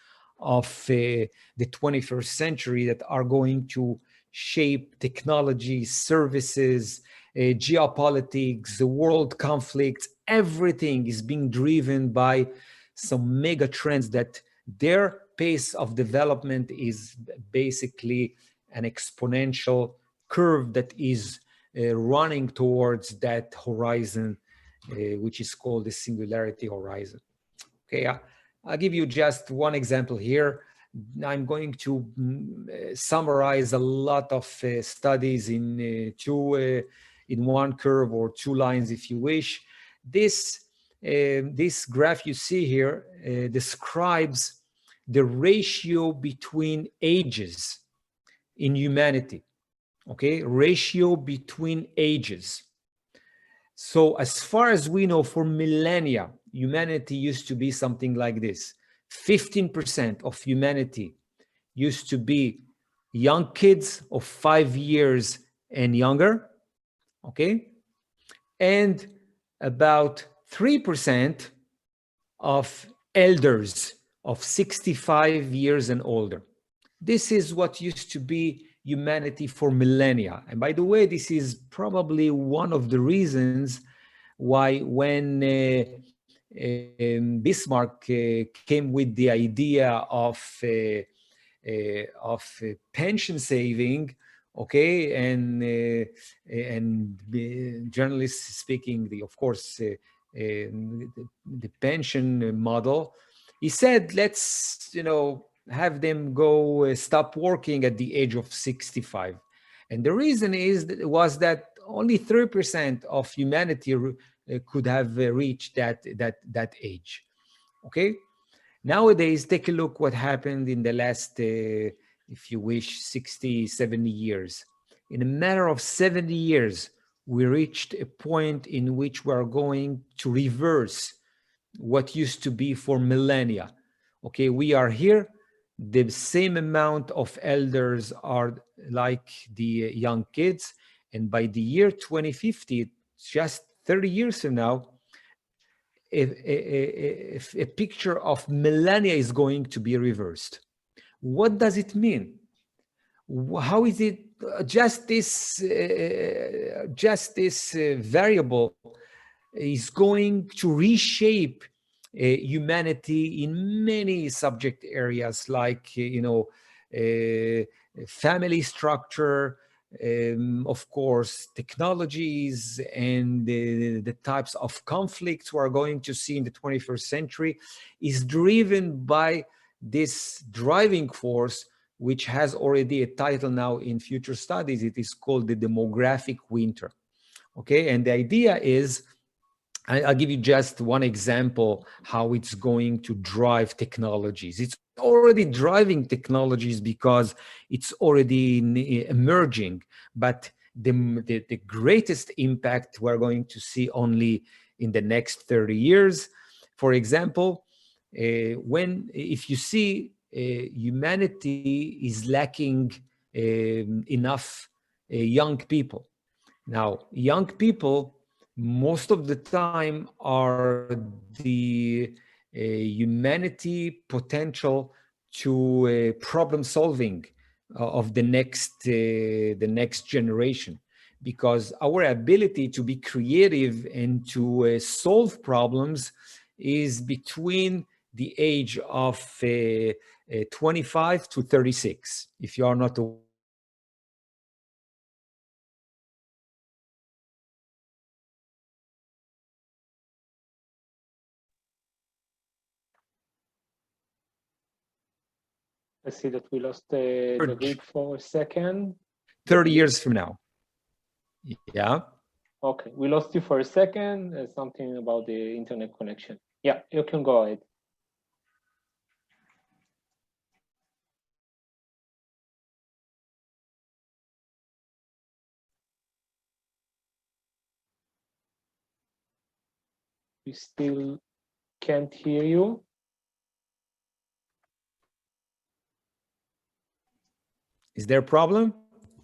of the 21st century that are going to shape technology, services, geopolitics, the world conflicts. Everything is being driven by some mega trends that their pace of development is basically an exponential curve that is running towards that horizon, which is called the singularity horizon. Okay, I'll give you just one example here. I'm going to summarize a lot of studies in one curve or two lines, if you wish. This graph you see here describes the ratio between ages in humanity. Okay, ratio between ages. So as far as we know, for millennia, humanity used to be something like this. 15% of humanity used to be young kids of 5 years and younger, okay? And about 3% of elders of 65 years and older. This is what used to be humanity for millennia. And by the way, this is probably one of the reasons why when Bismarck came with the idea of pension saving, okay, and generally speaking, of course, the pension model, he said, let's, have them go stop working at the age of 65. And the reason was that only 3% of humanity could have reached that age. Okay. Nowadays, take a look what happened in the last, if you wish, 60, 70 years. In a matter of 70 years, we reached a point in which we are going to reverse what used to be for millennia. Okay, we are here. The same amount of elders are like the young kids. And by the year 2050, just 30 years from now, a picture of millennia is going to be reversed. What does it mean? How is it just this variable is going to reshape humanity in many subject areas like, family structure, of course, technologies, and the types of conflicts we are going to see in the 21st century is driven by this driving force, which has already a title now in future studies. It is called the demographic winter. Okay, and the idea is, I'll give you just one example how it's going to drive technologies. It's already driving technologies because it's already emerging, but the greatest impact we're going to see only in the next 30 years. For example, if you see humanity is lacking enough young people. Now, young people, most of the time, are the humanity potential to problem solving of the next generation, because our ability to be creative and to solve problems is between the age of 25 to 36. If you are not I see that we lost the read for a second. 30 years from now. Yeah. Okay, we lost you for a second. Something about the internet connection. Yeah, you can go ahead. We still can't hear you. Is there a problem?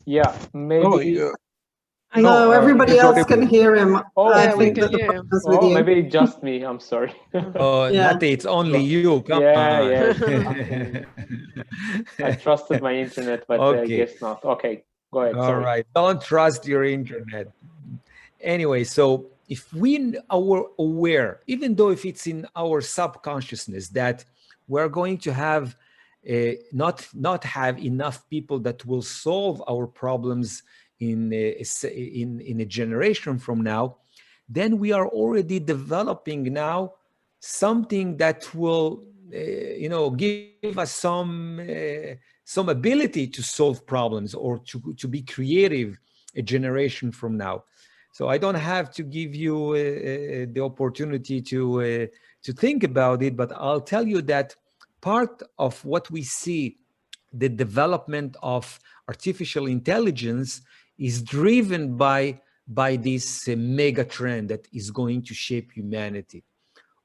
Yeah, maybe. Oh, yeah. No, everybody else can hear him. Oh, I Yeah, we think can that the hear him. problem is with you. maybe just me. I'm sorry. Oh, Yeah. Nati, it's only you. Come yeah. on. I trusted my internet, but I guess not. Okay, go ahead. All Sorry. right. Don't trust your internet. Anyway, so if we are aware, even though if it's in our subconsciousness that we're going to have not have enough people that will solve our problems in a generation from now, then we are already developing now something that will give us some ability to solve problems or to be creative a generation from now. So I don't have to give you the opportunity to think about it, but I'll tell you that part of what we see, the development of artificial intelligence, is driven by this mega trend that is going to shape humanity.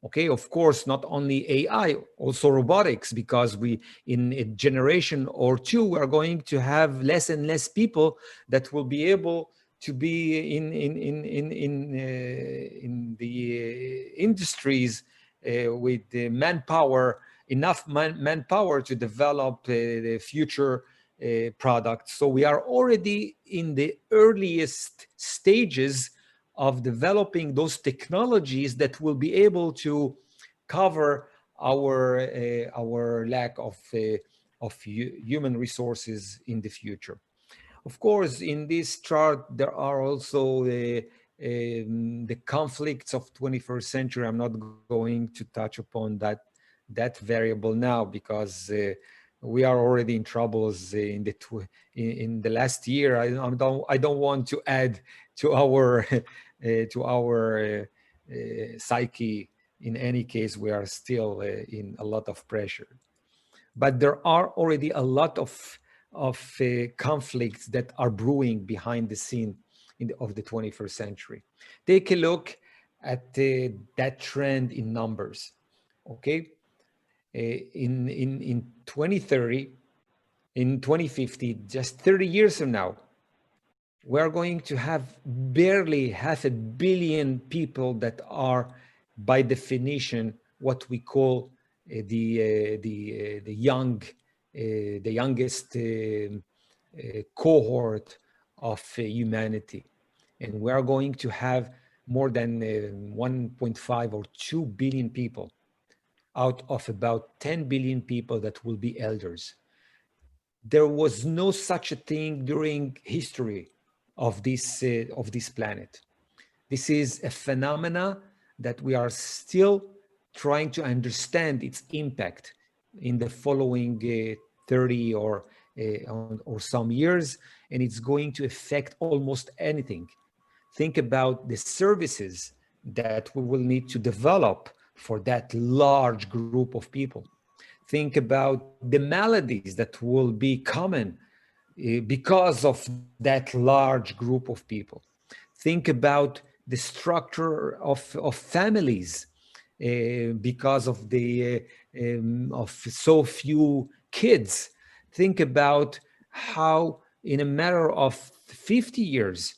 Okay, of course, not only AI, also robotics, because we, in a generation or two, we are going to have less and less people that will be able to be in the industries with the manpower, enough manpower to develop the future products. So we are already in the earliest stages of developing those technologies that will be able to cover our lack of human resources in the future. Of course, in this chart, there are also the conflicts of 21st century. I'm not going to touch upon that variable now because we are already in troubles in the last year. I don't want to add to our psyche. In any case, we are still in a lot of pressure. But there are already a lot of conflicts that are brewing behind the scene of the 21st century. Take a look at that trend in numbers. Okay, in 2030, in 2050, just 30 years from now, we're going to have barely 500 million people that are, by definition, what we call the youngest cohort of humanity, and we are going to have more than 1.5 or 2 billion people out of about 10 billion people that will be elders. There was no such a thing during history of this planet. This is a phenomena that we are still trying to understand its impact in the following 30 or some years, and it's going to affect almost anything. Think about the services that we will need to develop for that large group of people. Think about the maladies that will be common because of that large group of people. Think about the structure of families because of the of so few kids. Think about how in a matter of 50 years,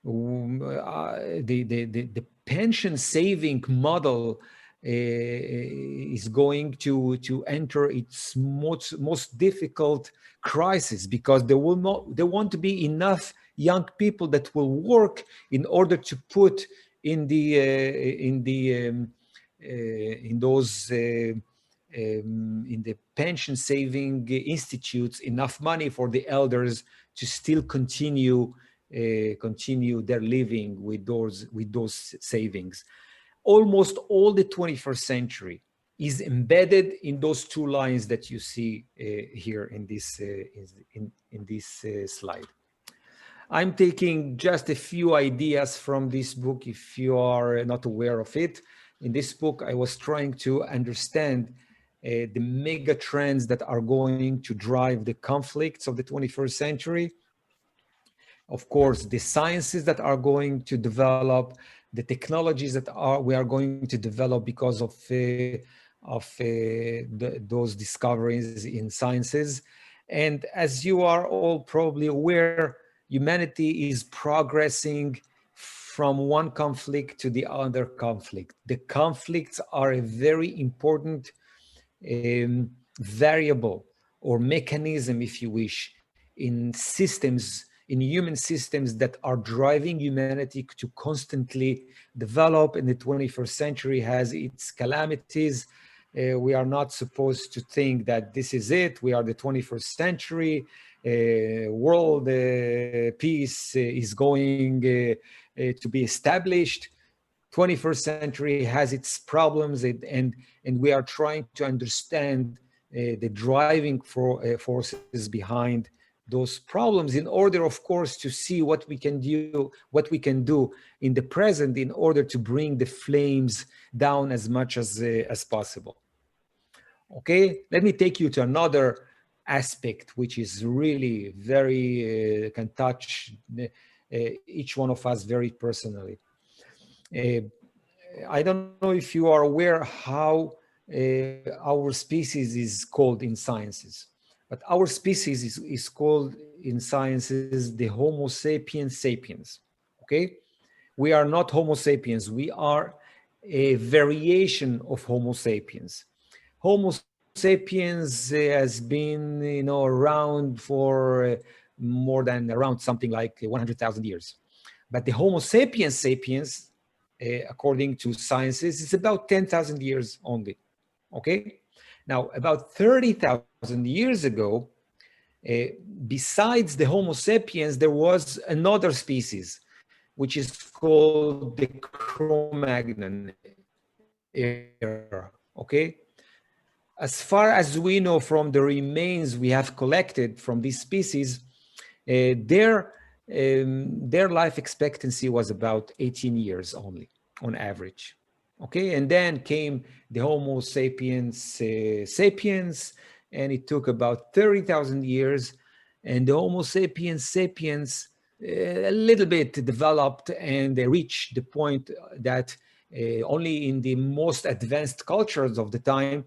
the pension saving model is going to enter its most difficult crisis, because there won't be enough young people that will work in order to put in the pension saving institutes enough money for the elders to still continue their living with those savings. Almost all the 21st century is embedded in those two lines that you see here in this slide. I'm taking just a few ideas from this book if you are not aware of it. In this book, I was trying to understand the mega trends that are going to drive the conflicts of the 21st century. Of course, the sciences that are going to develop, the technologies that we are going to develop because of those discoveries in sciences. And as you are all probably aware, humanity is progressing from one conflict to the other conflict. The conflicts are a very important variable or mechanism, if you wish, in systems, in human systems that are driving humanity to constantly develop. In the 21st century has its calamities. We are not supposed to think that this is it. We are the 21st century. World peace is going to be established. 21st century has its problems, and we are trying to understand the driving forces behind those problems in order, of course, to see what we can do in the present in order to bring the flames down as much as possible. Okay, let me take you to another aspect which is really very can touch each one of us very personally. I don't know if you are aware how our species is called in sciences, but our species is called in sciences the Homo sapiens sapiens, okay? We are not Homo sapiens, we are a variation of Homo sapiens. Homo sapiens has been, around for more than around something like 100,000 years. But the Homo sapiens sapiens, according to sciences, is about 10,000 years only, okay? Now, about 30,000 years ago, besides the Homo sapiens, there was another species, which is called the Cro-Magnon era, okay? As far as we know from the remains we have collected from these species, their life expectancy was about 18 years only on average. Okay, and then came the Homo sapiens sapiens, and it took about 30,000 years, and the Homo sapiens sapiens a little bit developed, and they reached the point that only in the most advanced cultures of the time,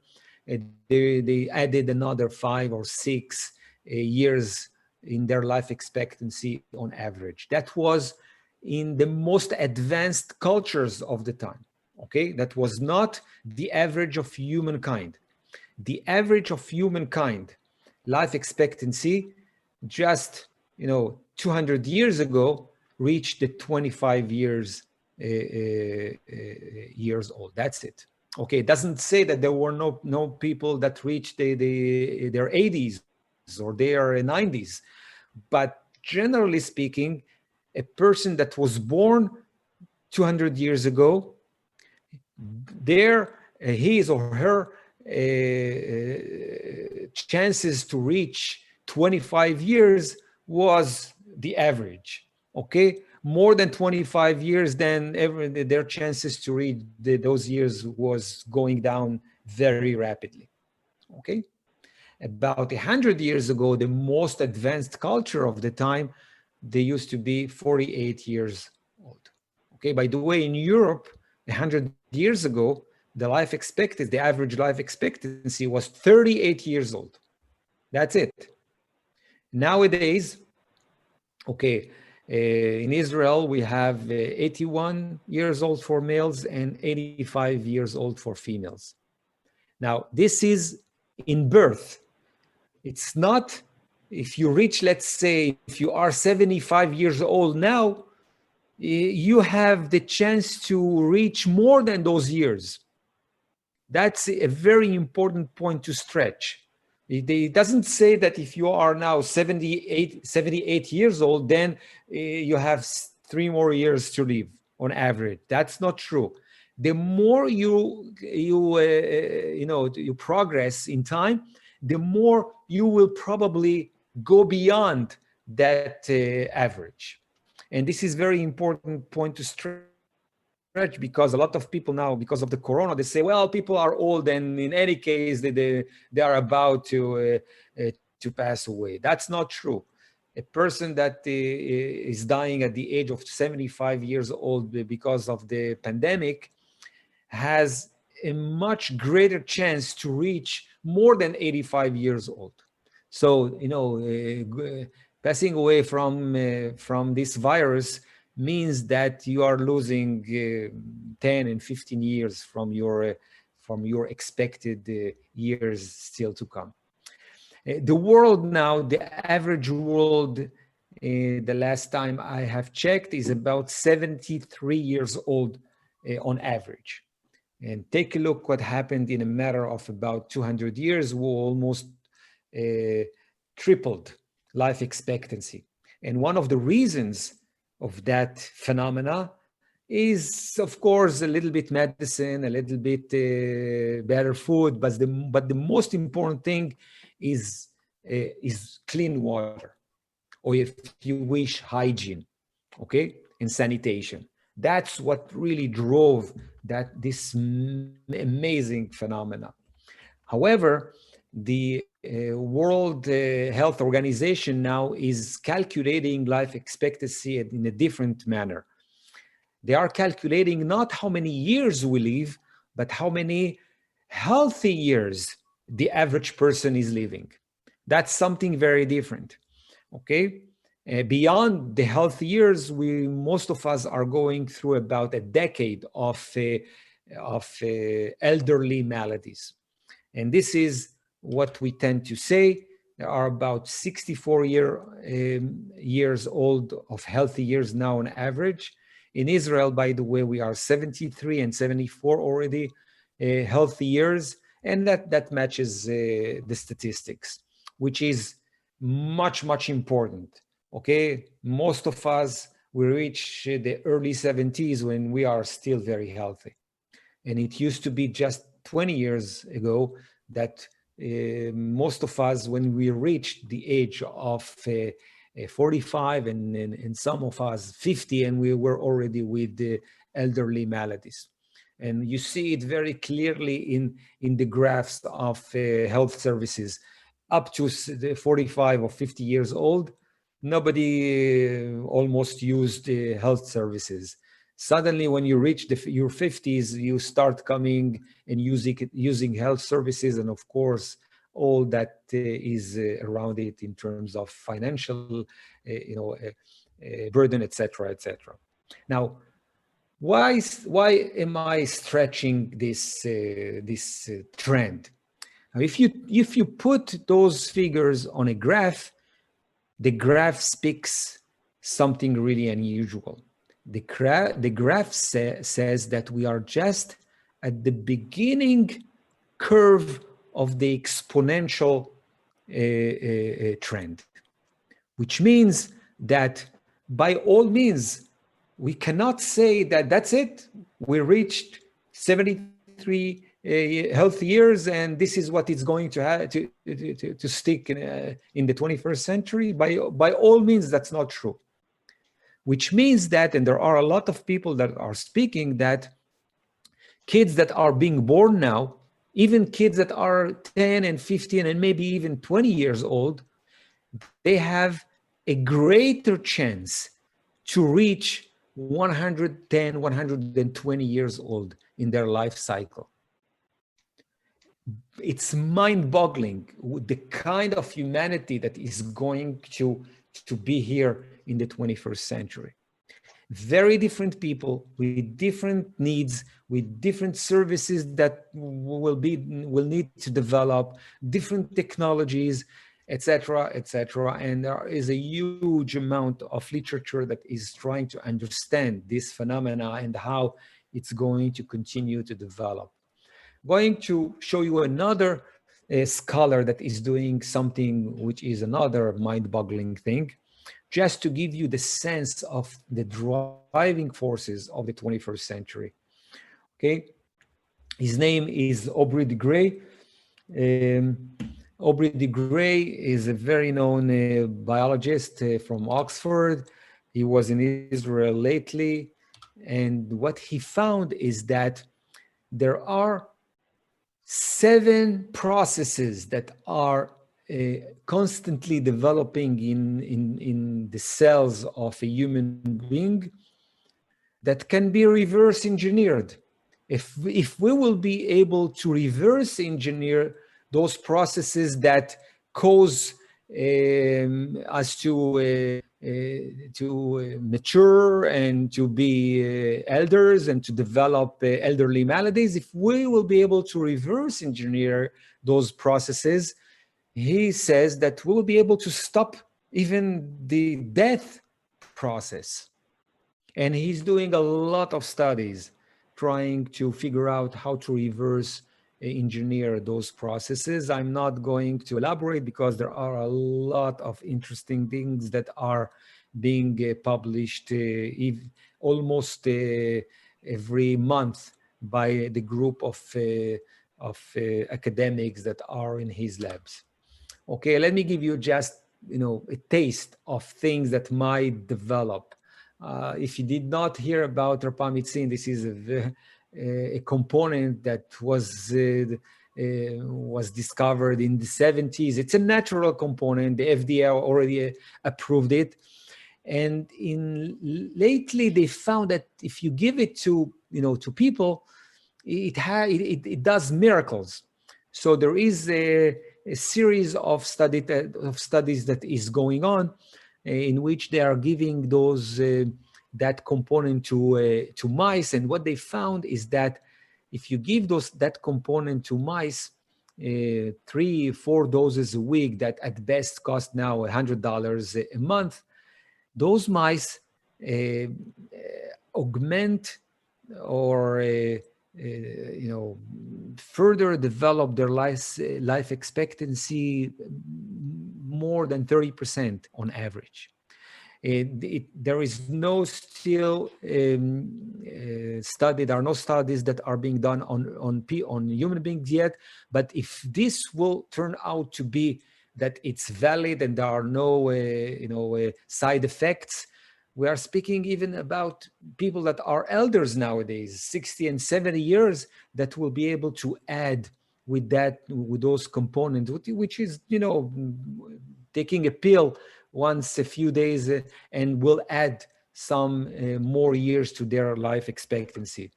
they added another 5 or 6 years in their life expectancy on average. That was in the most advanced cultures of the time, okay? That was not the average of humankind. The average of humankind life expectancy just, 200 years ago reached the 25 years old. That's it. Okay, it doesn't say that there were no people that reached their 80s or their 90s, but generally speaking, a person that was born 200 years ago, his or her chances to reach 25 years was the average, okay? More than 25 years, then their chances to reach those years was going down very rapidly, okay? About 100 years ago, the most advanced culture of the time, they used to be 48 years old. Okay, by the way, in Europe, 100 years ago, the average life expectancy was 38 years old. That's it. Nowadays, okay, in Israel, we have 81 years old for males and 85 years old for females. Now, this is in birth. It's not if you reach, let's say, if you are 75 years old now, you have the chance to reach more than those years. That's a very important point to stretch. It doesn't say that if you are now 78 years old, then you have 3 more years to live on average. That's not true. the more you progress in time, the more you will probably go beyond that average. And this is very important point to stretch, because a lot of people now, because of the corona, they say, well, people are old, and in any case they are about to pass away. That's not true. A person that is dying at the age of 75 years old because of the pandemic has a much greater chance to reach more than 85 years old. So, passing away from this virus means that you are losing 10 and 15 years from your expected years still to come. The world now, the average world, the last time I have checked, is about 73 years old on average. And take a look what happened in a matter of about 200 years. We almost tripled life expectancy. And one of the reasons of that phenomena is, of course, a little bit medicine, a little bit better food, but the most important thing is clean water, or if you wish, hygiene, okay, and sanitation. That's what really drove this amazing phenomena. However, the World Health Organization now is calculating life expectancy in a different manner. They are calculating not how many years we live, but how many healthy years the average person is living. That's something very different, okay? Beyond the health years, most of us are going through about a decade of elderly maladies. And this is what we tend to say. There are about 64 years old of healthy years now on average. In Israel, by the way, we are 73 and 74 already healthy years, and that matches the statistics, which is much, much important. Okay, most of us, we reach the early 70s when we are still very healthy. And it used to be just 20 years ago that most of us, when we reached the age of 45 and some of us 50, and we were already with the elderly maladies. And you see it very clearly in the graphs of health services. Up to 45 or 50 years old, nobody almost used health services. Suddenly, when you reach your 50s, you start coming and using health services, and of course, all that is around it in terms of financial, burden, etc., etc. Now, why am I stretching this trend? Now, if you put those figures on a graph, the graph speaks something really unusual. The graph says that we are just at the beginning curve of the exponential trend, which means that by all means, we cannot say that that's it. We reached 73 health years, and this is what it's going to have to stick in the 21st century. By all means, that's not true. Which means that, and there are a lot of people that are speaking that kids that are being born now, even kids that are 10 and 15 and maybe even 20 years old, they have a greater chance to reach 110, 120 years old in their life cycle. It's mind-boggling with the kind of humanity that is going to be here in the 21st century. Very different people with different needs, with different services that will need to develop, different technologies, etc., etc. And there is a huge amount of literature that is trying to understand this phenomena and how it's going to continue to develop. Going to show you another scholar that is doing something which is another mind-boggling thing, just to give you the sense of the driving forces of the 21st century. Okay, his name is Aubrey De Gray. Aubrey De Gray is a very known biologist from Oxford. He was in Israel lately, and what he found is that there are 7 processes that are constantly developing in the cells of a human being that can be reverse engineered. If we will be able to reverse engineer those processes that cause us to mature and to be elders and to develop elderly maladies, if we will be able to reverse engineer those processes, he says that we'll be able to stop even the death process. And he's doing a lot of studies trying to figure out how to reverse engineer those processes. I'm not going to elaborate because there are a lot of interesting things that are being published almost every month by the group of academics that are in his labs. Okay, let me give you just a taste of things that might develop. If you did not hear about rapamycin, this is a component that was discovered in the 70s. It's a natural component. The FDA already approved it. And lately they found that if you give it to people, it does miracles. So there is a series of studies that is going on in which they are giving that component to mice, and what they found is that if you give that component to mice 3-4 doses a week, that at best cost now $100 a month, those mice augment or further develop their life expectancy more than 30% on average. There is no still study. There are no studies that are being done on human beings yet. But if this will turn out to be that it's valid and there are no side effects, we are speaking even about people that are elders nowadays, 60 and 70 years, that will be able to add with those components, which is, taking a pill once a few days and will add some more years to their life expectancy,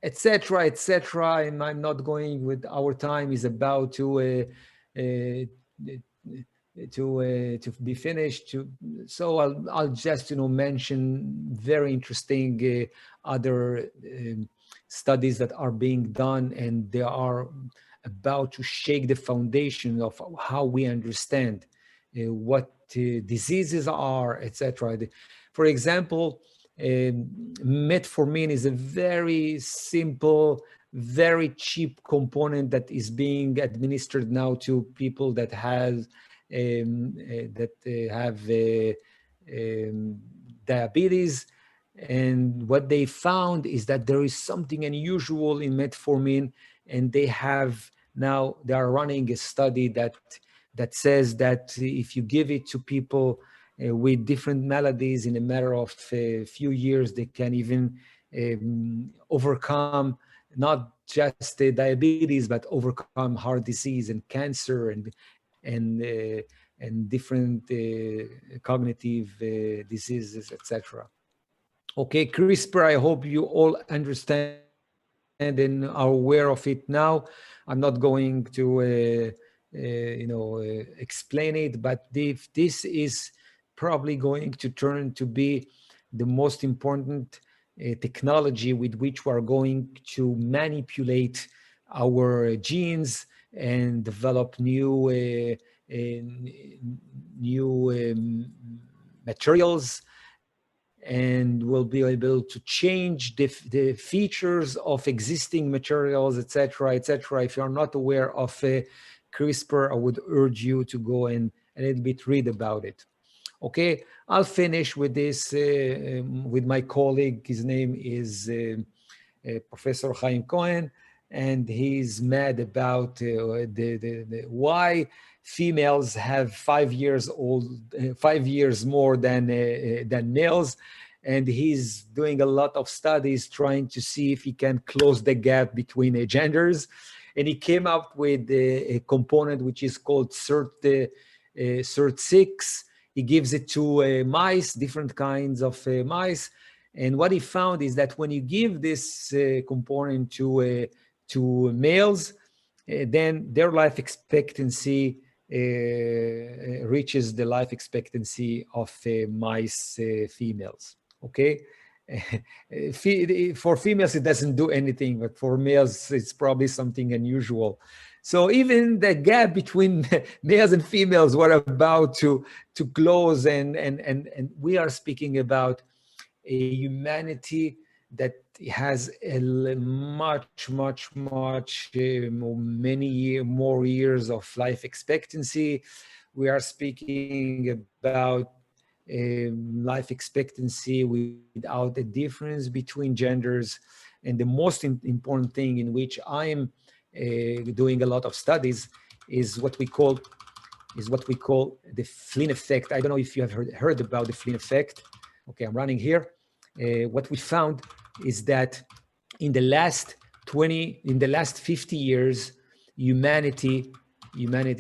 etc., etc. And I'm not going with, our time is about to be finished. So I'll just mention very interesting other studies that are being done, and they are about to shake the foundation of how we understand what diseases are, etc. For example, metformin is a very simple, very cheap component that is being administered now to people that have diabetes. And what they found is that there is something unusual in metformin, and they are running a study that says that if you give it to people with different maladies, in a matter of a few years, they can even overcome not just diabetes, but overcome heart disease and cancer and different cognitive diseases, etc. Okay, CRISPR, I hope you all understand and are aware of it now. I'm not going to explain it, but this is probably going to turn to be the most important technology with which we are going to manipulate our genes and develop new materials, and we'll be able to change the features of existing materials, etc., etc. If you're not aware of CRISPR, I would urge you to go and a little bit read about it. Okay, I'll finish with this with my colleague. His name is Professor Chaim Cohen, and he's mad about why females have 5 years more than males, and he's doing a lot of studies trying to see if he can close the gap between genders, and he came up with a component which is called CERT6. He gives it to mice, different kinds of mice, and what he found is that when you give this component to males, then their life expectancy reaches the life expectancy of mice females. Okay, for females it doesn't do anything, but for males it's probably something unusual. So even the gap between males and females were about to close, and we are speaking about a humanity that has a much many more years of life expectancy. We are speaking about life expectancy without a difference between genders. And the most important thing in which I am doing a lot of studies is what we call the Flint Effect. I don't know if you have heard about the Flint Effect. Okay, I'm running here. What we found is that in the last 50 years, humanity,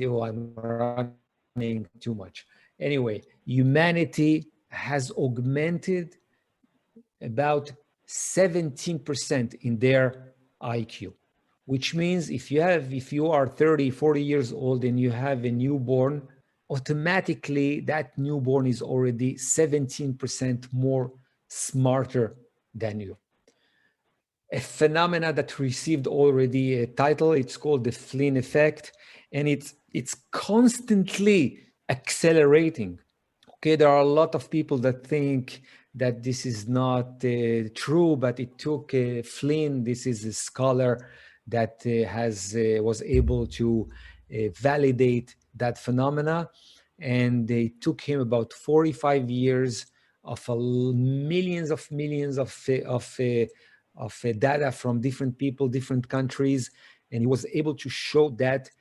oh, I'm running too much. Anyway, humanity has augmented about 17% in their IQ, which means if you are 30, 40 years old and you have a newborn, automatically that newborn is already 17% more smarter than you. A phenomena that received already a title, it's called the Flynn Effect, and it's constantly accelerating. Okay, there are a lot of people that think that this is not true, but it took Flynn, this is a scholar that was able to validate that phenomena, and it took him about 45 years of millions of data from different people, different countries, and he was able to show that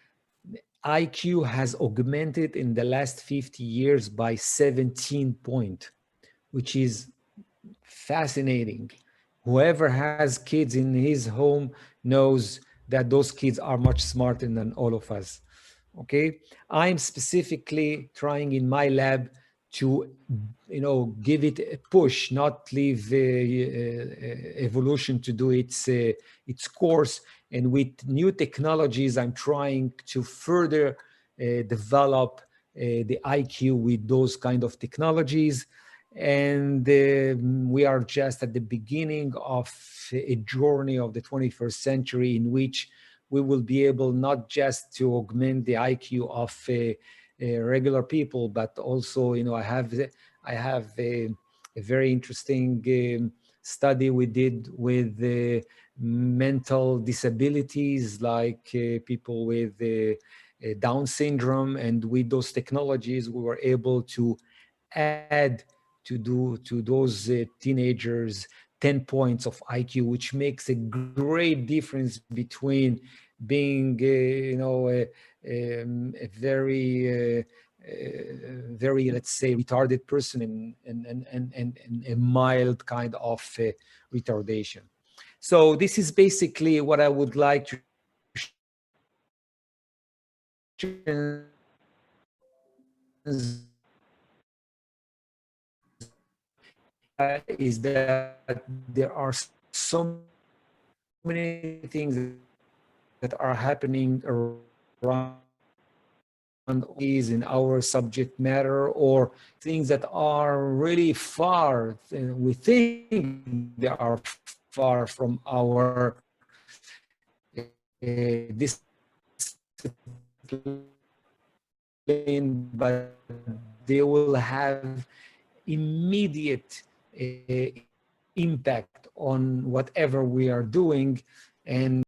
IQ has augmented in the last 50 years by 17 points, which is fascinating. Whoever has kids in his home knows that those kids are much smarter than all of us. Okay, I'm specifically trying in my lab to, give it a push, not leave evolution to do its course. And with new technologies, I'm trying to further develop the IQ with those kind of technologies. And we are just at the beginning of a journey of the 21st century in which we will be able not just to augment the IQ of regular people, but also, I have a very interesting study we did with mental disabilities, like people with Down syndrome, and with those technologies, we were able to add to those teenagers 10 points of IQ, which makes a great difference between being, a very, let's say, retarded person and a mild kind of retardation. So this is basically what I would like to is that there are so many things that are happening around is in our subject matter, or things that are really far, we think they are far from our discipline, but they will have immediate impact on whatever we are doing. And